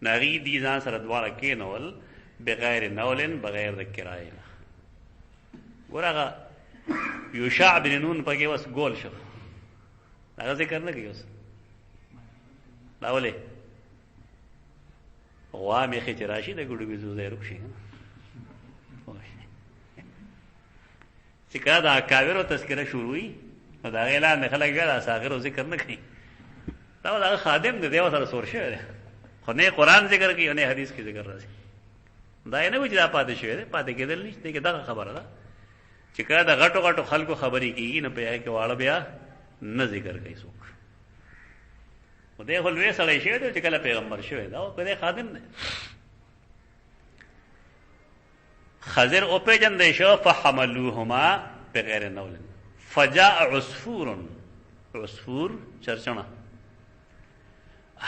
نغی دی ځان سره دواړه کې نول بغیر نول، بغیر د کرایه. ورغه یوشع بن نون پکې وس ګول شو، هغه ذکر نه کیوس دا ولې غوا مې خې راشي د ګډو بيزو زه روښي چې کله دا کاویرو تذکرہ شروعي نو دا غیلا نه خلک غلا ساغرو ذکر نه کوي، دا خادم دې دیو سره سور شوی خو نه قرآن ذکر کوي نه حدیث کې ذکر راځي. دا نه وځي دا پاتې شوی دی، پاتې کېدل نشته کې دا خبره ده چې کله دا غټو غټو خلکو خبرې کیږي نه په کې واړه بیا نه ذکر کوي څوک. و دې خلوی سره شوی دی چې کله پیغمبر شوی دا او په خادم دی. خضر او پیجن دی شو فحملوهما بغیر نول فجاء عصفور، عصفور چرچنا،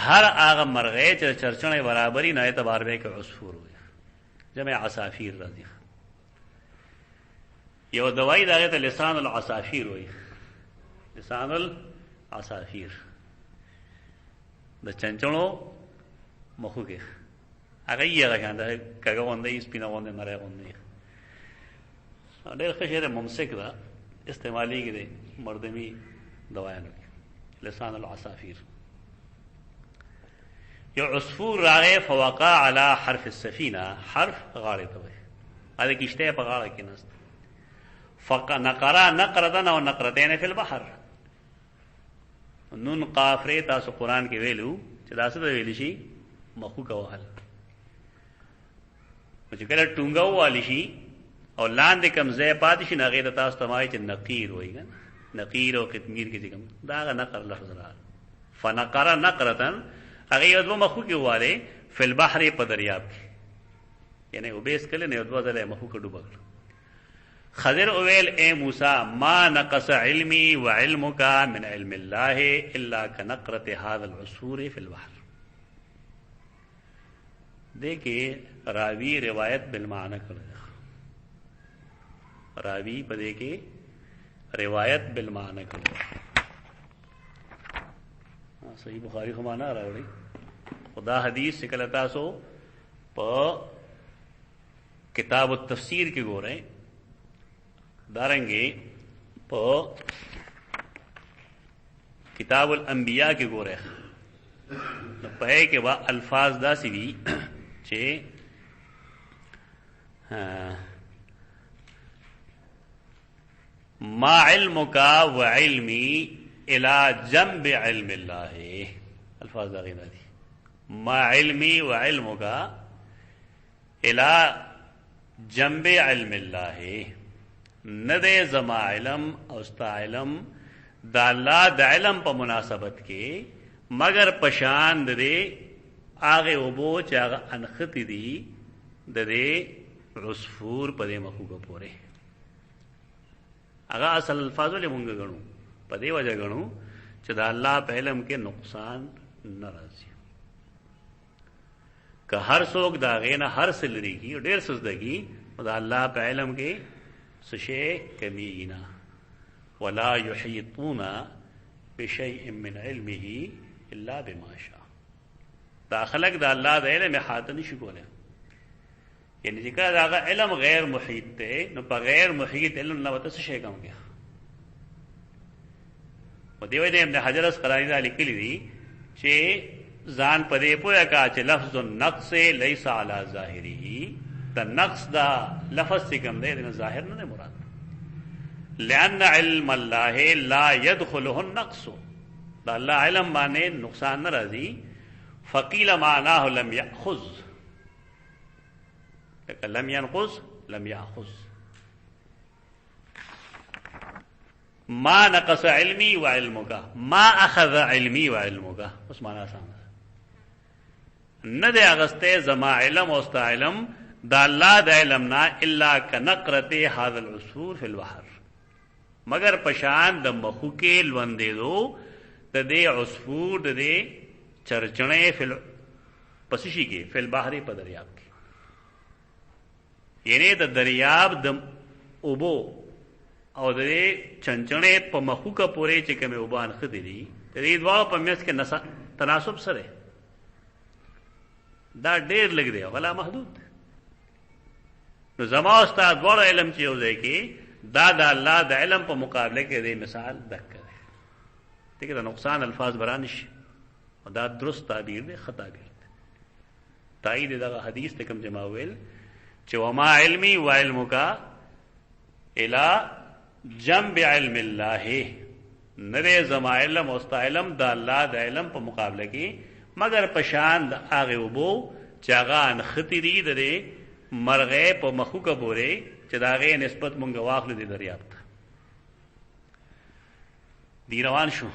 ہر آغا مرغے چرچنے برابری نہ اعتبار بے کہ عصفور ہوئے جمع عصافیر راضی. یو دوائی داغے تو لسان العصافیر ہوئی، لسان العصافیر دا چنچنو مخو کے اگر یہ اگر شاندہ ہے کگا وندے سپینا وندے نرے وندے دیر خشیر ممسک دا استعمالی کی دے مردمی دوائنو کی لسان العصافیر. یو عصفور راغے فوقع علی حرف السفینہ، حرف غاڑے توئے ادھے کشتے پا غاڑے کی نست نقرا نقرتن و نقرتین فی البحر. نون قاف ری تاسو قرآن کے ویلو چداسو دا ویلی شی مخو کا وحل چکل ٹونگا والی شی اور لاندے کم زی پاتی شی نغیر تاسو تمائی چا نقیر ہوئی گا، نقیر و قتمیر کی ذکم داغا نقر لفظ را فنقرا نقرتن اگر ادو مخو کے والے فی البحر پا دریاب کی یعنی اوبیس کلے نے ادو ذلے مخو کا ڈوبا کر خضر اویل اے موسیٰ ما نقص علمی و علمکا من علم اللہ الا کنقرت هذا العصور فی البحر. دیکھیں راوی روایت بالمعنی کرے، راوی پدے کے روایت بالمعنی کرے. صحیح بخاری کو مانا راوڑی خدا حدیث سکلتا سو پا کتاب التفسیر کے گو رہے دارنگے پا کتاب الانبیاء کے گو رہے پہے کے با الفاظ دا سی بھی چھے ما علمکا و علمی الى جنب علم اللہ، الفاظ دا غینا دی. ما علمی و علمکا الى جنب علم اللہ، ندے زما علم اوستا علم دا اللہ دا علم پا مناسبت کے مگر پشاند دے آغے ابو چاگا انخطی دی دے عصفور پدے مخوگا پورے. اگا اصل الفاظو لے منگا گنو پدے وجہ گنو چا دا اللہ پہ علم کے نقصان نرازی کہ ہر سوک دا غینا ہر سلری کی اور دیر سزدگی دا اللہ پہ علم کے سشے کمینا ولا یحیطون بشیء من علمه الا بما شاء. دا خلق دا اللہ دا علم احاطہ نہیں شکولے، یعنی ذکر دا علم غیر محیط تے نو پا غیر محیط علم اللہ وطا سشے کم گیا. و دیوئی دے ابن حجر اسقلانی دا لکلی دی چھے زان پدے پویا کا چھے لفظ النقص لیس علی ظاہری، دا نقص دا لفظ سکم دے دینا ظاہر نہ مراد، لأن علم اللہ لا يدخلہ النقص، دا اللہ علم بانے نقصان نہ رازی. فقیل معناہ لم یأخذ، لم ينقص لم یأخذ. ما نقص علمی و علمکا ما اخذ علمی و علمکا، اس معنی آسان ندے اغستے زما علم اوستا علم دا اللہ دا علمنا الا کنقرت هذا العصفور فی البحر، مگر پشان دا مخوکے لوندے دو دا دے عصفور دا دے چرچنے پسشی کے فی البحر پا دریاب کے، یعنی دا دریاب دا ابو او دا دے چنچنے پا مخوکا پورے چکے میں ابان خدی دی دا دے دواؤ پا میس کے تناسب سرے دا ډیر لگ دے ولا محدود. نو زما استاد دوڑ علم چی ہو دے کہ دا اللہ دا علم پا مقابلے کے دے مثال دک کرے. دیکھیں دا نقصان الفاظ برانش دا درست تعبیر دے خطا بیر دے تائید دا حدیث تکم جمع ویل چی وما علمی و علمکا الى جنب علم اللہ، ندے زما علم اوستا علم دا اللہ دا علم پا مقابلے کی مگر پشان دا آغے ابو چاگان خطی دی دے مرغے پا مخو کا بورے چا دا آغے نسبت منگا واقل دی دریابتا دی روان شو.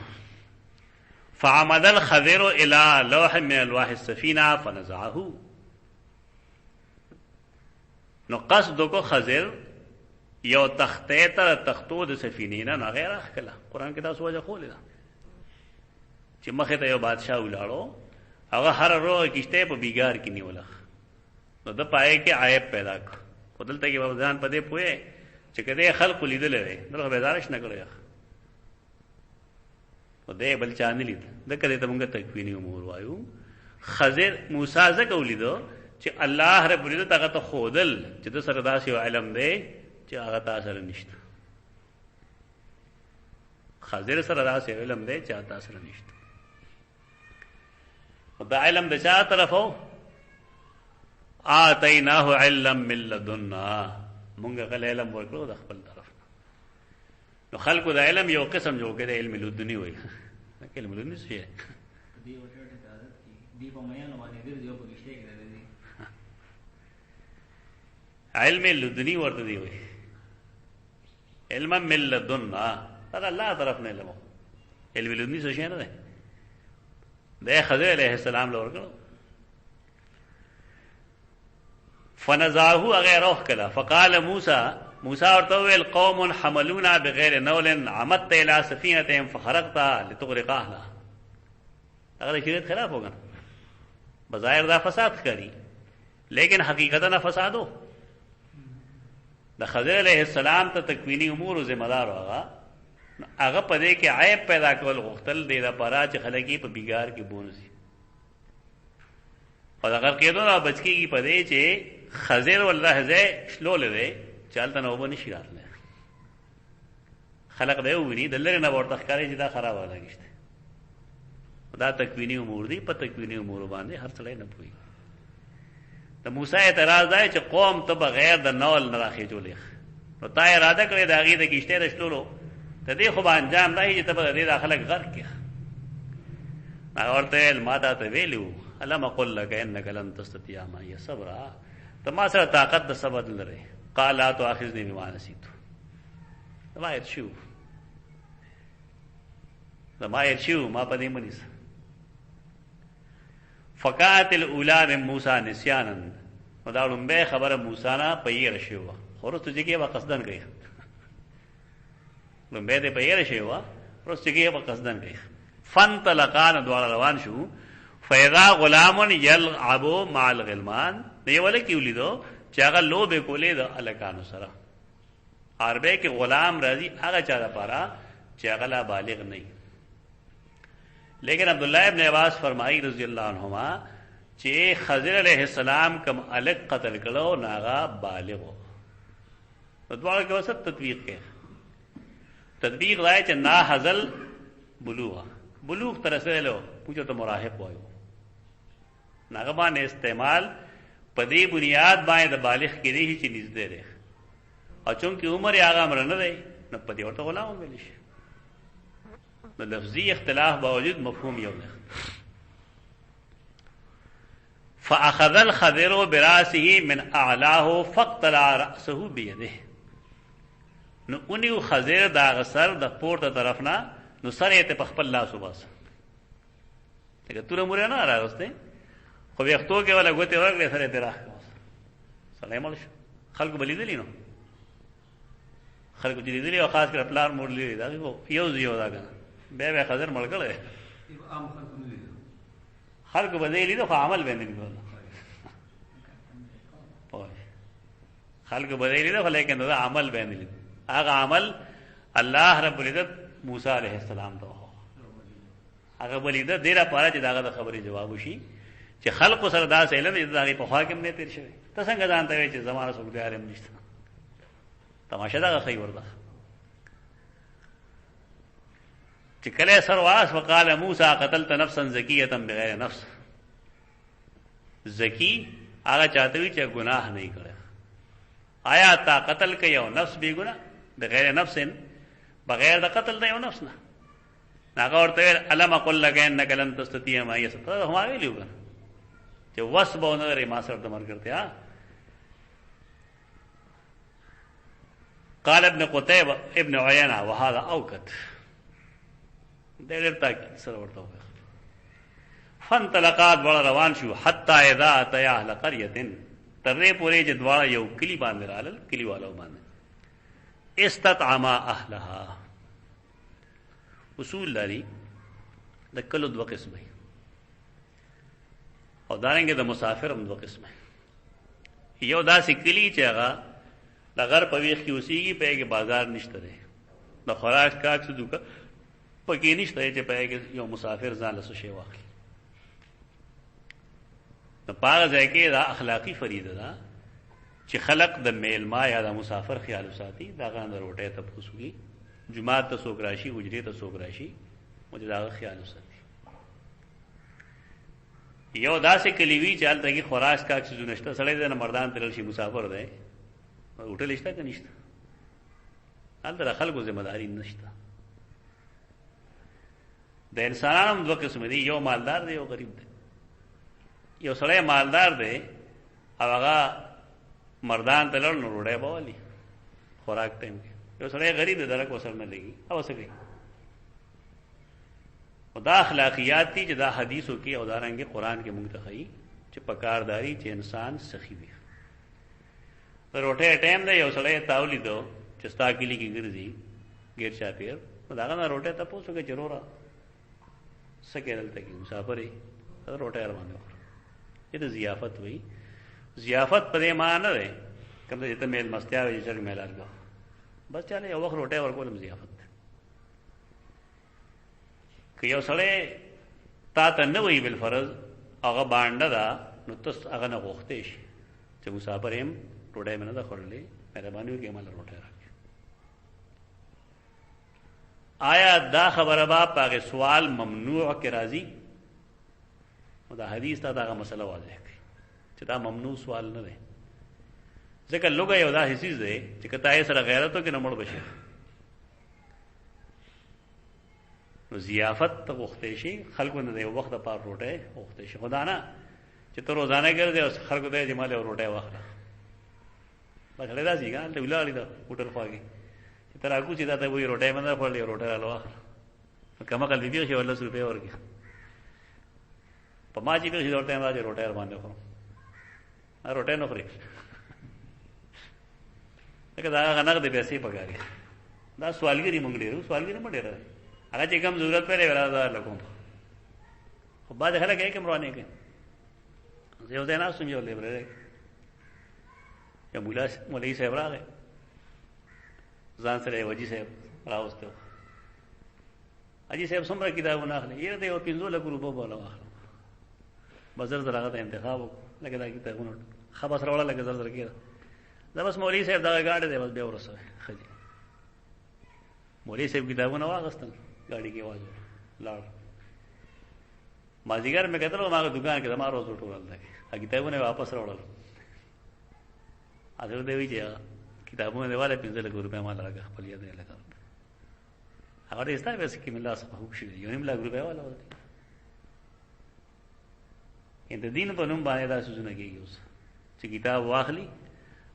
فعمد الخضر الى لوح من الواح السفینہ فنزعہو، نو قصد کو خضر یو تختے تا تختو دا سفینینا نا غیر اخکلا. قرآن کتاب سو وجہ خولی دا چی مخی تا یو بادشاہ اولارو اگر ہر رو کشتے پا بیگار کی نیولا نو دا پائے کے عائب پیدا کر خودلتا کی بابدان پدے پوئے چکے خلق لیدل رہے در بیدارش نہ کرے دے بل چاندی لید دکا دیتا منگا تکوینی امور وایو. خضر موسیٰ زکو لیدو چی اللہ رب لیدو تا تا خودل چی دا سرداسی و علم دے چی آغا تا سر نشتا، خضر سرداسی و علم دے چی آغا تا سر نشتا. دا علم دا چاہ طرف ہو آتیناہ علم من لدنا، منگا قل علم ورکلو دا خپل طرف. نو خلقو دا علم یو قسم جو کہ دا علم لدنی ہوئی علم لدنی سوئی ہے علم لدنی ورد دی ہوئی علم من لدنا تا اللہ طرف نے علم ہو. علم لدنی سوئی ہے نا دے خضر علیہ السلام لور کرو. فنزاہو اغیر روح کلا فقال موسیٰ موسی ورته ویل قوم حملونا بغیر نول عمدت الى سفينتهم فخرقت لتغرق اهلها. اگر شریعت خلاف ہوگا بظاہر دا فساد کری لیکن حقیقتا نہ فساد ہو. دا خضر علیہ السلام ته تکوینی امور ذمہ دار ہوگا هغه پدې کې عیب پیدا کول غختل دی دا پارا چې خلګي په بیګار کې بونسي او اگر کېدو نه بچکی پدې چې خضر والله زې شلول دی چالت نو بنی شي راتله خلق دی ویني دلته نه ورته ښکاري چې دا خراب ولګشته. دا تکوینی امور دی په تکوینی امور باندې هر څړې نه پوي. د موسی اعتراض دی چې قوم ته بغیر د نول نه راخې جوړې نو تا اراده کړې دا غي د کیشته رښتولو ته دې خو انجام دی چې ته به دې داخله غرق کې ما ورته الماده ته ویلو الم اقول لك انك لن تستطيع معي صبرا ته ما سره طاقت د صبر لري. قال لا تؤاخذني بما نسيت. ما يرشو ما يرشو ما پدې منيس. فقات الاولى من موسی نسيانا وداړم به خبره موسی نه پیر شو خو ته چې کې وقصدن گئی نو به دې پیر شو ورس چې کې وقصدن گئی. فانطلقان دوار روان شو فاذا غلام يلعب مع الغلمان دی ولکه ولیدو چې هغه لوبه کولې د الکانو سره. عربی کې غلام راځي هغه چا لپاره چې هغه لا بالغ نه. لیکن عبداللہ ابن عباس فرمائی رضی اللہ عنہما چې خضر علیہ السلام کم الگ قتل کړو ناغا بالغ ہو. دواړه کې وسط تطبیق کې تطبیق راځي چې نا حزل بلوغ تر رسېلو پوښتنه ته مراهق وایو ناغه باندې استعمال په دې بنیاد باندې د بالغ کې دی چې نږدې دی او چونکه عمر یې هغه امر نه دی نو په دې ورته غلام ویل شي. نو لفظی اختلاف باوجود مفهوم یو دی. فاخذ الخضر براسه من اعلاه فاقتلع راسه بيده. نو اونیو خضر دا غسر د پورته طرف نه نو سره ته په خپل لاس وباس دغه تور مور نه راغسته خو وختو کې ولا غوته ورغله سره ته راغوس سلام علیکم. خلق بلیدلی نو خلق دې دې او خاص کر پلار مور لري دا یو دا کنه به خضر مړ کړي عام خلق بدلی لیدو خو عمل باندې لیدو خلق بدلی لیدو لیکن دا عمل باندې لیدو. هغه عمل الله رب العزت موسی علیہ السلام ته هغه بلیده ډیره پاره چې داغه خبرې جواب وشي چې خلق سره دا علم دې دغه په حاکم نه تیر شوی ته څنګه ځانته وي چې زمانه څوک دی علم نشته. تماشا دا خی ورده چې کله سر واس وقال موسی قتلت نفسا زکیه بغیر نفس. زکی هغه چاته وي چې ګناه نه کړي. آیا تا قتل کوي او نفس بے ګناه بغیر نفس بغیر د قتل نه یو نفس نه هغه ورته علم اقول لك انك لن تستطيع معي صبرا. هم ویلو چې وس به نه لري ما سره دمر کرتے ها. قال ابن قتيبة ابن عيينة وهذا اوقت دیر تاکید سره ورته وکړه. فانطلقات وړ روان شو حتی اذا اتیا اهل قريه ترې پورې چې دواړه یو کلی باندې رالل کلی والو باندې استطعما اهلها. اصول لري د کلو دوه قسمه او دارنګه د مسافر هم دوه قسمه. یو داسې کلی چې هغه د غر په ویخ کې اوسېږي په کې بازار نشته دی د خوراک کاک څه دوکه پکې نشته چې په کې یو مسافر ځان له شي واخلي. نو پاغه ځای کې دا اخلاقی فریضه ده چې خلق د میلما یا د مسافر خیال وساتي دا غاندر وټه ته پوسوږي جمعه ته څوک راشي حجرې ته څوک راشي مجھے دا خیال وساتي. یو داسې کلیوي چې حالت کې خوراک کا څه نشته سړی د مردان تل شي مسافر دی هوټل شته که نشته حالت خلکو ذمہ داری نشته. د انسانانو دوه قسم دي یو مالدار دی یو غریب دی. یو سړی مالدار دی او هغه مردان ته لړ نو روډۍ به والي خوراک ټایم کې. یو سړی غریب دی درک وسر نه لګي او څه کوي. او دا اخلاقیات دي چې دا حدیثو کې او دارنګه قرآن کې مونږ ته ښیي چې پکارداری چې انسان سخی وي. روټه ټایم دی یو سړی تاولی دو چې ستا کلی کې ګرځي غیر چا پیر دا نه روټه ته پوسو کې ضرورا سکه دلته کې مسافرې روټه روانه وکړه دې ضیافت وای ضیافت پرې مان نه کوم دې ته میل مستیا وي چې میلار کو بس چاله یو وخت روټه ورکول ضیافت که یو سړی تا ته نه وی بل فرض هغه باندې دا نو تاسو هغه نه غوښتې شي چې مسافر هم ټوډه مې نه دا خورلې مهرباني وکړئ مال روټه راکړئ. آیا دا خبره با پاګه سوال ممنوع کې راځي؟ دا حدیث ته دا مسله واضح کړي چې دا ممنوع سوال نه دی ځکه لوګه یو دا حسیز دی چې کته یې سره غیرتو کې نه مړ بشي نو ضیافت ته وختې شي خلکو نه دی وخت په روټه وختې شي خدا نه چې ته روزانه ګرځې او خلکو ته جماله روټه واخله بس هغه راځي ګان ته ویلاړی دا هوټل خواږي چې تر هغه چې دا ته وی روټه منه خپل روټه راو واخله کما کل دې شي ول 100 روپے ورګي په ما چې به روټه راځي روټه باندې خو ا روټه نه خوري دا غنغ دې پیسې پګاري دا سوالګری مونږ ډیرو سوالګری مونږ ډیرو هغه چې کوم ضرورت پرې وراده لکوم خو بعد خلک یې کوم روانه کې یو ځای نه سمجو لبره یا مولوی صاحب راغی ځان سره وجی صاحب راوستو اجي صاحب څومره کتابونه اخلي یره ته 15 لک روپو بوله واخلو بازار زراغه ته انتخاب لګا دا کتابونه خبر سره ولا لګا زر کېده دا بس مولوی صاحب دا گاډي دی بس به ورسوي خجي مولوی صاحب کتابونه واغستل गाड़ी की आवाज लाड़ माजीगर में कहते लो मांगे दुकान के हमारा रोज उठो रहा है किताबों ने वापस रोड़ा आखिर देवी जी किताबों में देवाले 15 लाख रुपए माल लगा फलिया दे लगा अगर इस तरह वैसे कि मिला सब खुशी यूं लाख रुपए वाला होता इन दिन पर नुम बाने दा सुजुने की यूज ची किताब वाखली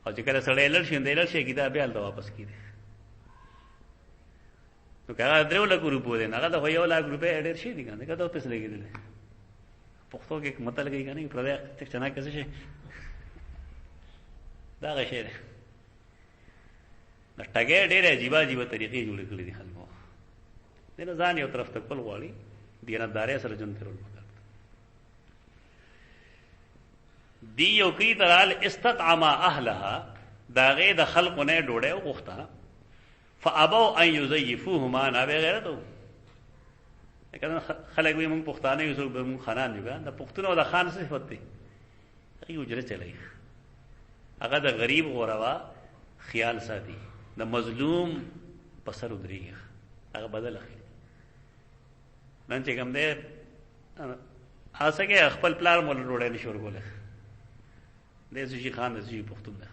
और जेकर सड़े लड़ शे किताब बेल तो वापस की दे तो क्या 3 लाख रुपए देना का तो 1 लाख रुपए एडर शे दी का तो पैसे लगे दे पुख्तो के मतलब गई का नहीं प्रदे चना कैसे शे दा गशे न टगे डेरे जीवा जीवा तरीके जुड़े कली दी हलमो देना जान यो तरफ तक पल वाली दिना दारे सर जन फिर दी यो की तरह इस्ततआमा अहलहा दागे द खल्क ने डोड़े उखता فابوا ان يزيفوهما نا بغیر تو کله خلک وي مونږ پښتانه یو څوک به مونږ خانان یو دا پښتون او د خان صفت دی هغه اجره چلای هغه د غریب غوروا خیال ساتي د مظلوم پسر ودري هغه بدل اخلي نن چې کوم دې هڅه خپل پلار مول روړې نشور کوله دې شي خان دې پښتون ده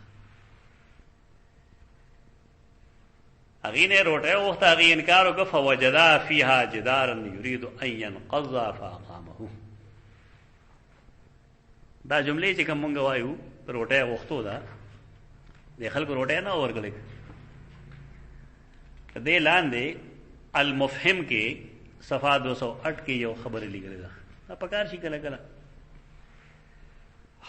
اغینه روټه وخت اغی انکار وکړ فوجدا فيها جدارا يريد ان ينقض فاقامه دا جملې چې کوم وایو روټه وختو دا د خلکو روټه نه ورګلې دې لاندې المفهم کې صفحه 208 کې یو خبره لیکل دا پکار شي کله کله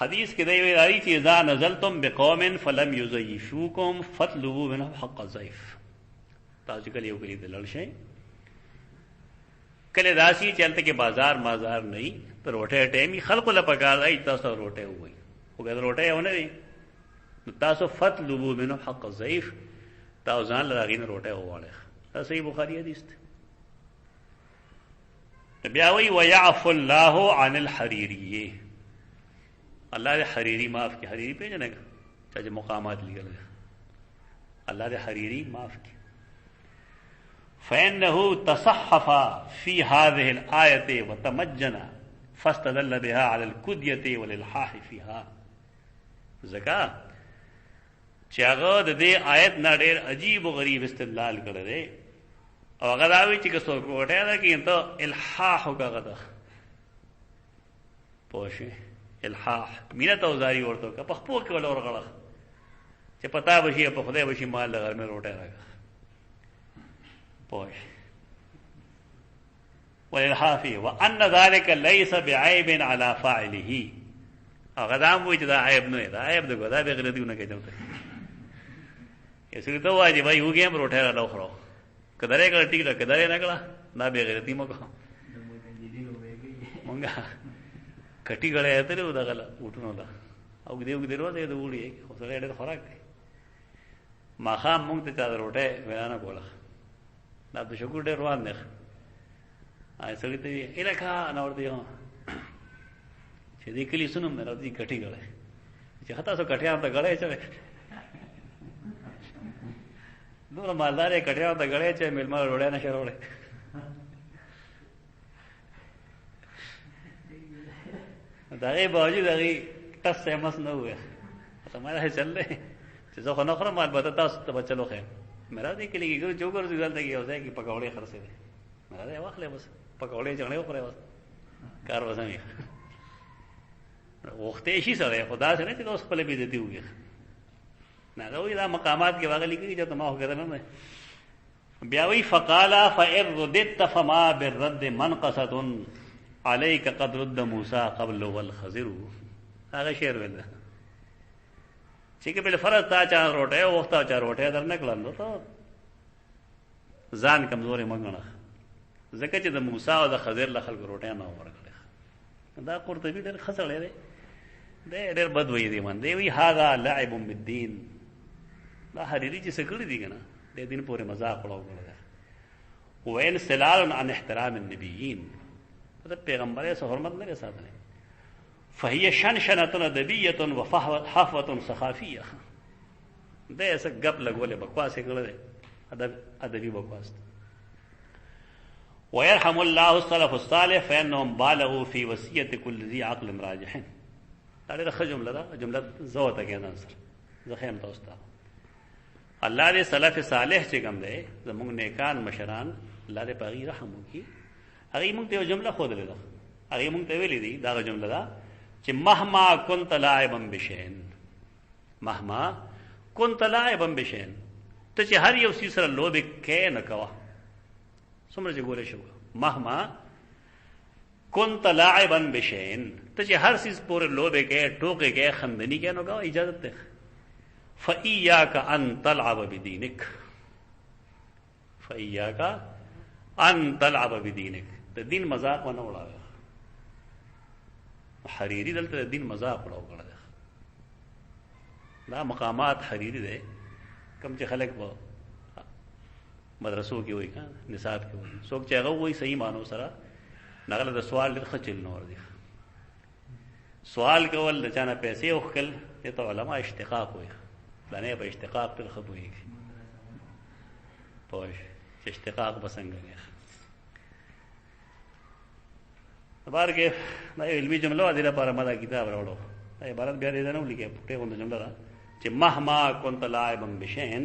حدیث کې دی ویلي چې اذا نزلتم بقوم فلم يزيفوكم فاطلبوا منهم حق الضيف تاسو کله یو کلی دلل شي کله داسي چلته کې بازار مازار نه پر روټه ټیمي خلکو له پکار ای تاسو روټه وای وګړه روټه ونه وي تاسو فطلبوا منه حق الضيف تاسو ځان لراغین روټه وواله دا صحیح بخاری حدیث ته بیا وی ويعفو الله عن الحريري الله دې حريري معاف کی حريري په جنګ چې مقامات لګل الله دې حريري معاف کی فإنه تصحف في هذه الآية وتمجن فاستدل بها على الكدية والإلحاح فيها زکا چې هغه د دې آیت نه ډېر عجیب او غریب استدلال کړی او هغه دا وی چې څوک وټه دا کې ته الحاح وکړه پوښي الحاح مینه توزاری ورته په خپل کې ولور غړه چې پتا بشي په خدای بشي مال لګر مې روټه راغله پوښ والحافي وان ذلك ليس بعيب على فاعله هغه دا مو چې دا عیب نه دا عیب دغه دا به غلطیونه کوي यसरी ته وایي بھائی وګي هم روټه را لوخرو کدارې کړه ټیک ده کدارې نه کړه دا به غیرتی مو کو مونږه کټی غړې ته له دغه وټونو دا او دې وګ درو ته وړي خو سره ډېر خوراک دی ماخه مونږ ته چا روټه ویرانه کوله دا په شکر ډېر روان نه آی سړی ته الکا نه ورته یو چې دې کلی سنم نه راځي کټی غړې چې هتا سو کټیا ته غړې چې نور مالدار کټیا ته غړې چې ملما روړې نه شروړې دغه باوجود دغه تاسو سمس نه وې ته مړه چل رہے چې زه خو نه خورم البته تاسو ته بچلو خیر میرا دې کلی کې جو ګرځي دلته کې اوسه کې پکوړې خرڅې دي میرا دې واخلې بس پکوړې چغړې وخورې بس کار وځي وخت شي سره خدا سره چې اوس خپل به دې وي نه دا مقامات کې واغلي کې چې ما هو کړل نه بیا وی فقالا فارردت فما بالرد منقصه عليك قد رد موسى قبل والخضر هغه شعر ویل چې کې بل فرض تا چا روټه وخت چا روټه درنه کړل ته ځان کمزوري مونږه ځکه چې د موسی او د خضر له خلکو روټه نه ورکړه دا قرطبي ډېر خسړې دی ډېر بد وی دی من دی وی هاذا لعب بالدين دا حریری چې سکړی دی کنه د دین پورې مذاق وړاو وین سلال عن احترام النبیین دا پیغمبر سے حرمت نہیں ساتھ نے فهي شنشنه ادبيه وحفوه سخافيه ده ایسا گپ لګولې بکواس کړل ادب ادبي بکواس ويرحم الله السلف الصالح فانهم بالغوا في وصيه كل ذي عقل راجح دا ډېره جمله ده جمله زوته کې نصر زخیم تاسو ته الله دې سلف صالح چې کوم دی زموږ نیکان مشران الله دې پاغي رحم وکړي هغه موږ ته جمله خو درله هغه موږ ته ویلې دي دا جمله ده چې مهما كنت لاعبا بشين مهما كنت لاعبا بشين ته چې هر یو سیسره لوب کې نه کوا څومره چې ګوره شو مهما كنت لاعبا بشين ته چې هر سیس پورې لوب کې ټوکې کې خندنی کې نه کوا اجازه ده فإياك أن تلعب بدينك فإياك أن تلعب بدينك د دین مذاق ونه وړاوه حریری دلته د دین مذاق وړاو کړه دا مقامات حریری ده کم چې خلک په مدرسو کې وای کا نصاب کې وای څوک چې هغه وای صحیح مانو سره نغله د سوال لري خچل نور دي سوال کول د چانه پیسې وکړل ته علما اشتقاق وای لنه به اشتقاق تل خبوي پوه اشتقاق بسنګ نه بار کې دا علمي جمله دې لپاره ما دا کتاب راوړو دا عبارت بیا دې نه ولیکه پټه غونډه جمله را چې مهما كنت لاعبا بشين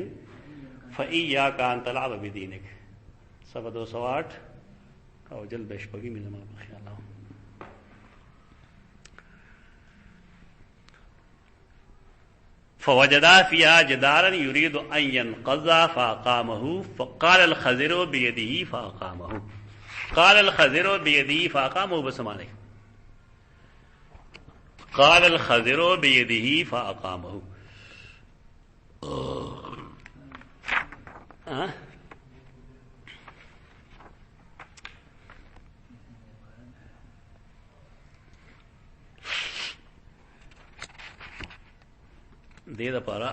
فإياك أن تلعب بدينك صفحه 208 او جلد شپږی مې زما په خیال الله فوجد فيها جدارا يريد أن ينقض فأقامه فقال الخضر بيده فأقامه قال الخضر بيده فأقامه بسمانه قال الخضر بيده فأقامه دې د پاره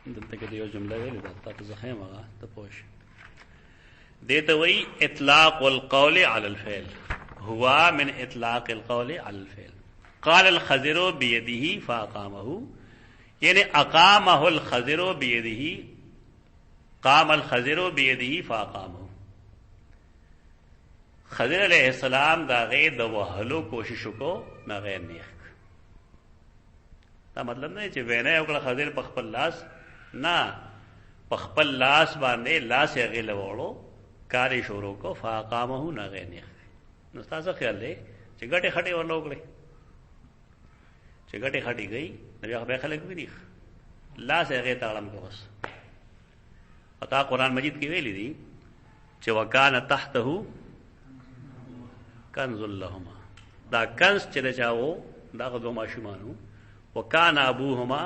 دلته کې یو جمله ویلې ده تاسو ځخه ما ته پوښ دته وی اطلاق القول على الفعل هو من اطلاق القول على الفعل قال الخضر بيده فاقامه یعنی اقامه الخضر بيده قام الخضر بيده فاقامه خضر علیہ السلام دا غیر د وهلو کوشش کو نه غیر نه دا مطلب نه چې وینه یو کله خضر په خپل لاس نه په خپل لاس باندې لاس یې غل وړو کاری شروع کو فاقامه نه غیر نه نو تاسو خیال دی چې ګټه خټه ورلوګړي چې ګټه خټي گئی نو هغه خلک ویني لاس یې غې تعلم کو بس اتا قرآن مجید کې ویلي دي چې وکانه تحته کنز لهما دا کنز چې چاو دا غو ماشومانو وکانه ابوهما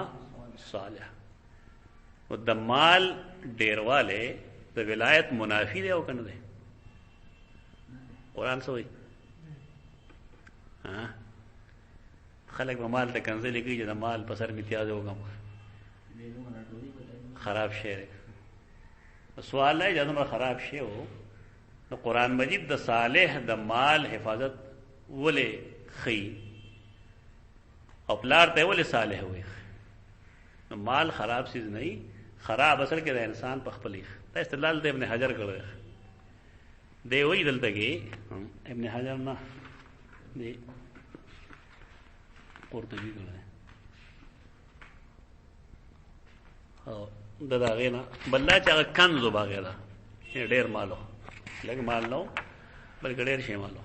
صالح. او د مال ډیرواله د ولایت منافی دی او کنه دی؟ قرآن سوئی خلق به مال ته کنځلې کوي چې د مال په سر امتیاز وکم، خراب شی دی. سوال ہے جب خراب شی ہو تو قرآن مجید د صالح د مال حفاظت ولې خی او پلار ته ولې صالح وي؟ نو مال خراب چیز نہیں، خراب اثر کې د انسان په خپل دا استدلال د ابن حجر کړی دی. وی دلته کې ابن حجر نه دی قرطبی کړی او دا غینا بلدا چې هغه کنز وباغه ډیر مالو لکه مال نو بلکې ډیر شی مالو.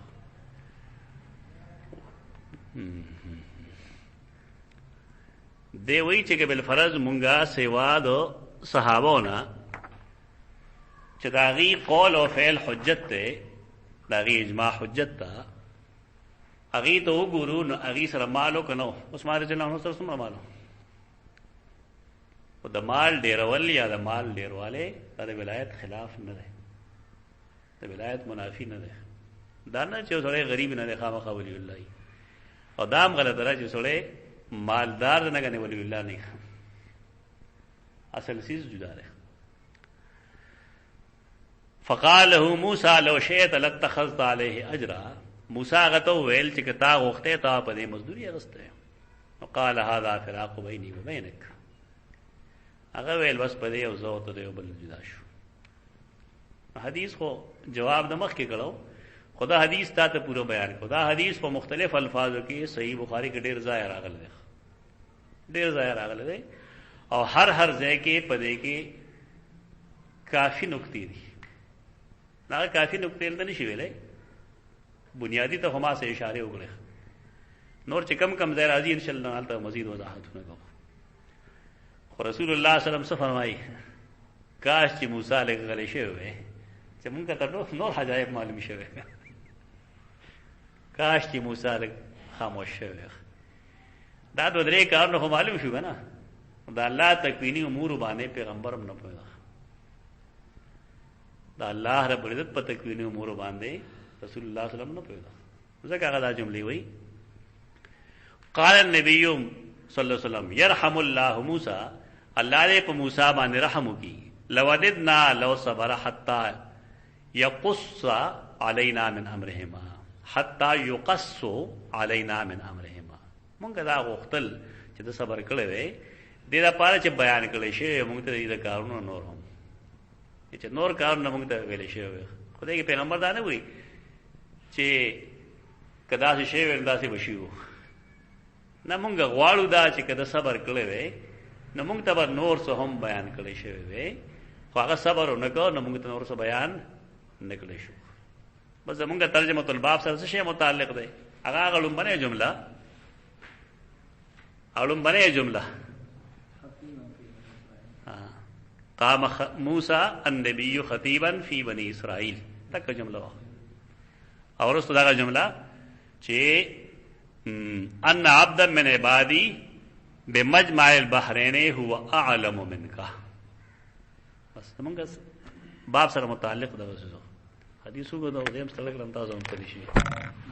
دی وی چې بل فرض مونږه سیوا دو صحابونا چې داغي قول او فعل حجت ته، داغي اجماع حجت ته، اغي ته وګورو نو اغي سره مالو کنو عثمان رضی الله عنه سره سره مالو. او د مال ډیرول یا د مال ډیرواله د ولایت خلاف نه ده، د ولایت منافی نه ده. دا نه چې سره غریب نه ده خامخا ولی الله، او دام غلط راځي سره مالدار نه غني ولی الله نه، اصل چیز جدا ده. فقال له موسی لو شئت لاتخذت عليه اجرا، موسی غته ویل چې کتا غوخته تا په دې مزدوری اغسته. وقال هذا فراق بيني وبينك، هغه ویل بس په دې او زه ته یو بل جدا شو. حدیث خو جواب د مخ کې کړو، خدا حدیث تا ته پورا بیان کړو. دا حدیث په مختلف الفاظو کې صحیح بخاری کې ډیر ځای راغلی دی، ډیر ځای راغلی دی، او هر ځای کې په دې کې کافی نقطې دي. دا کافی نقطې دلته نشي ویلې، بنیادی ته هما سے اشاره وکړي، نور چې کم ځای راځي ان شاء الله حالته مزید وضاحتونه کوو. خو رسول الله صلی الله علیه وسلم فرمایي کاش چې موسی علیه غلی شوی وي چې مونږ ته نور حجایب معلوم شوی، کاش چې موسی علیه خاموش شوی. دا د درې کارونه خو معلوم شو کنه، دا الله تکوینی امور باندې پیغمبرم نه پوهه، دا الله رب العزت په تکوینی امور باندې رسول الله صلی الله علیه وسلم نه پوهه. ځکه هغه دا جملې وایي قال النبی صلی الله علیه وسلم يرحم الله موسی، اللہ نے پا موسیٰ باندې رحم کی، لوددنا لو صبر حتی یقص علینا من امرهما، حتی یقص علینا من امرهما. مونږ دا غوښتل چې د صبر کړی وی دې لپاره چې بیان کړی شي مونږ ته دې کارونه نور هم چې نور کارونه مونږ ته ویل شي. خدای کې پیغمبر دا نه وی چې کدا څه شی وردا څه بشیو، نه مونږ غواړو دا چې کدا صبر کړی وی نو مونږ ته نور څه هم بیان کړی شوی وی، خو هغه صبر نه کو نو مونږ ته نور څه بیان نه کړی شو. بس زمونږ ترجمه الباب سره څه شی متعلق دی؟ هغه غلم باندې جمله علم بنے جملہ قام موسیٰ النبی خطیبا فی بنی اسرائیل تک جملہ اور اس طرح کا جملہ چھے ان عبدا من عبادی بمجمع البحرین هو اعلم منکا. بس منگا باب سر متعلق دا وسیزو حدیثو کو دا دیم ستلق لنتازو ہم پریشی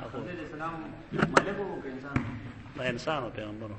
حضرت السلام ملک ہو کہ انسان انسان ہو پیغمبر ہو.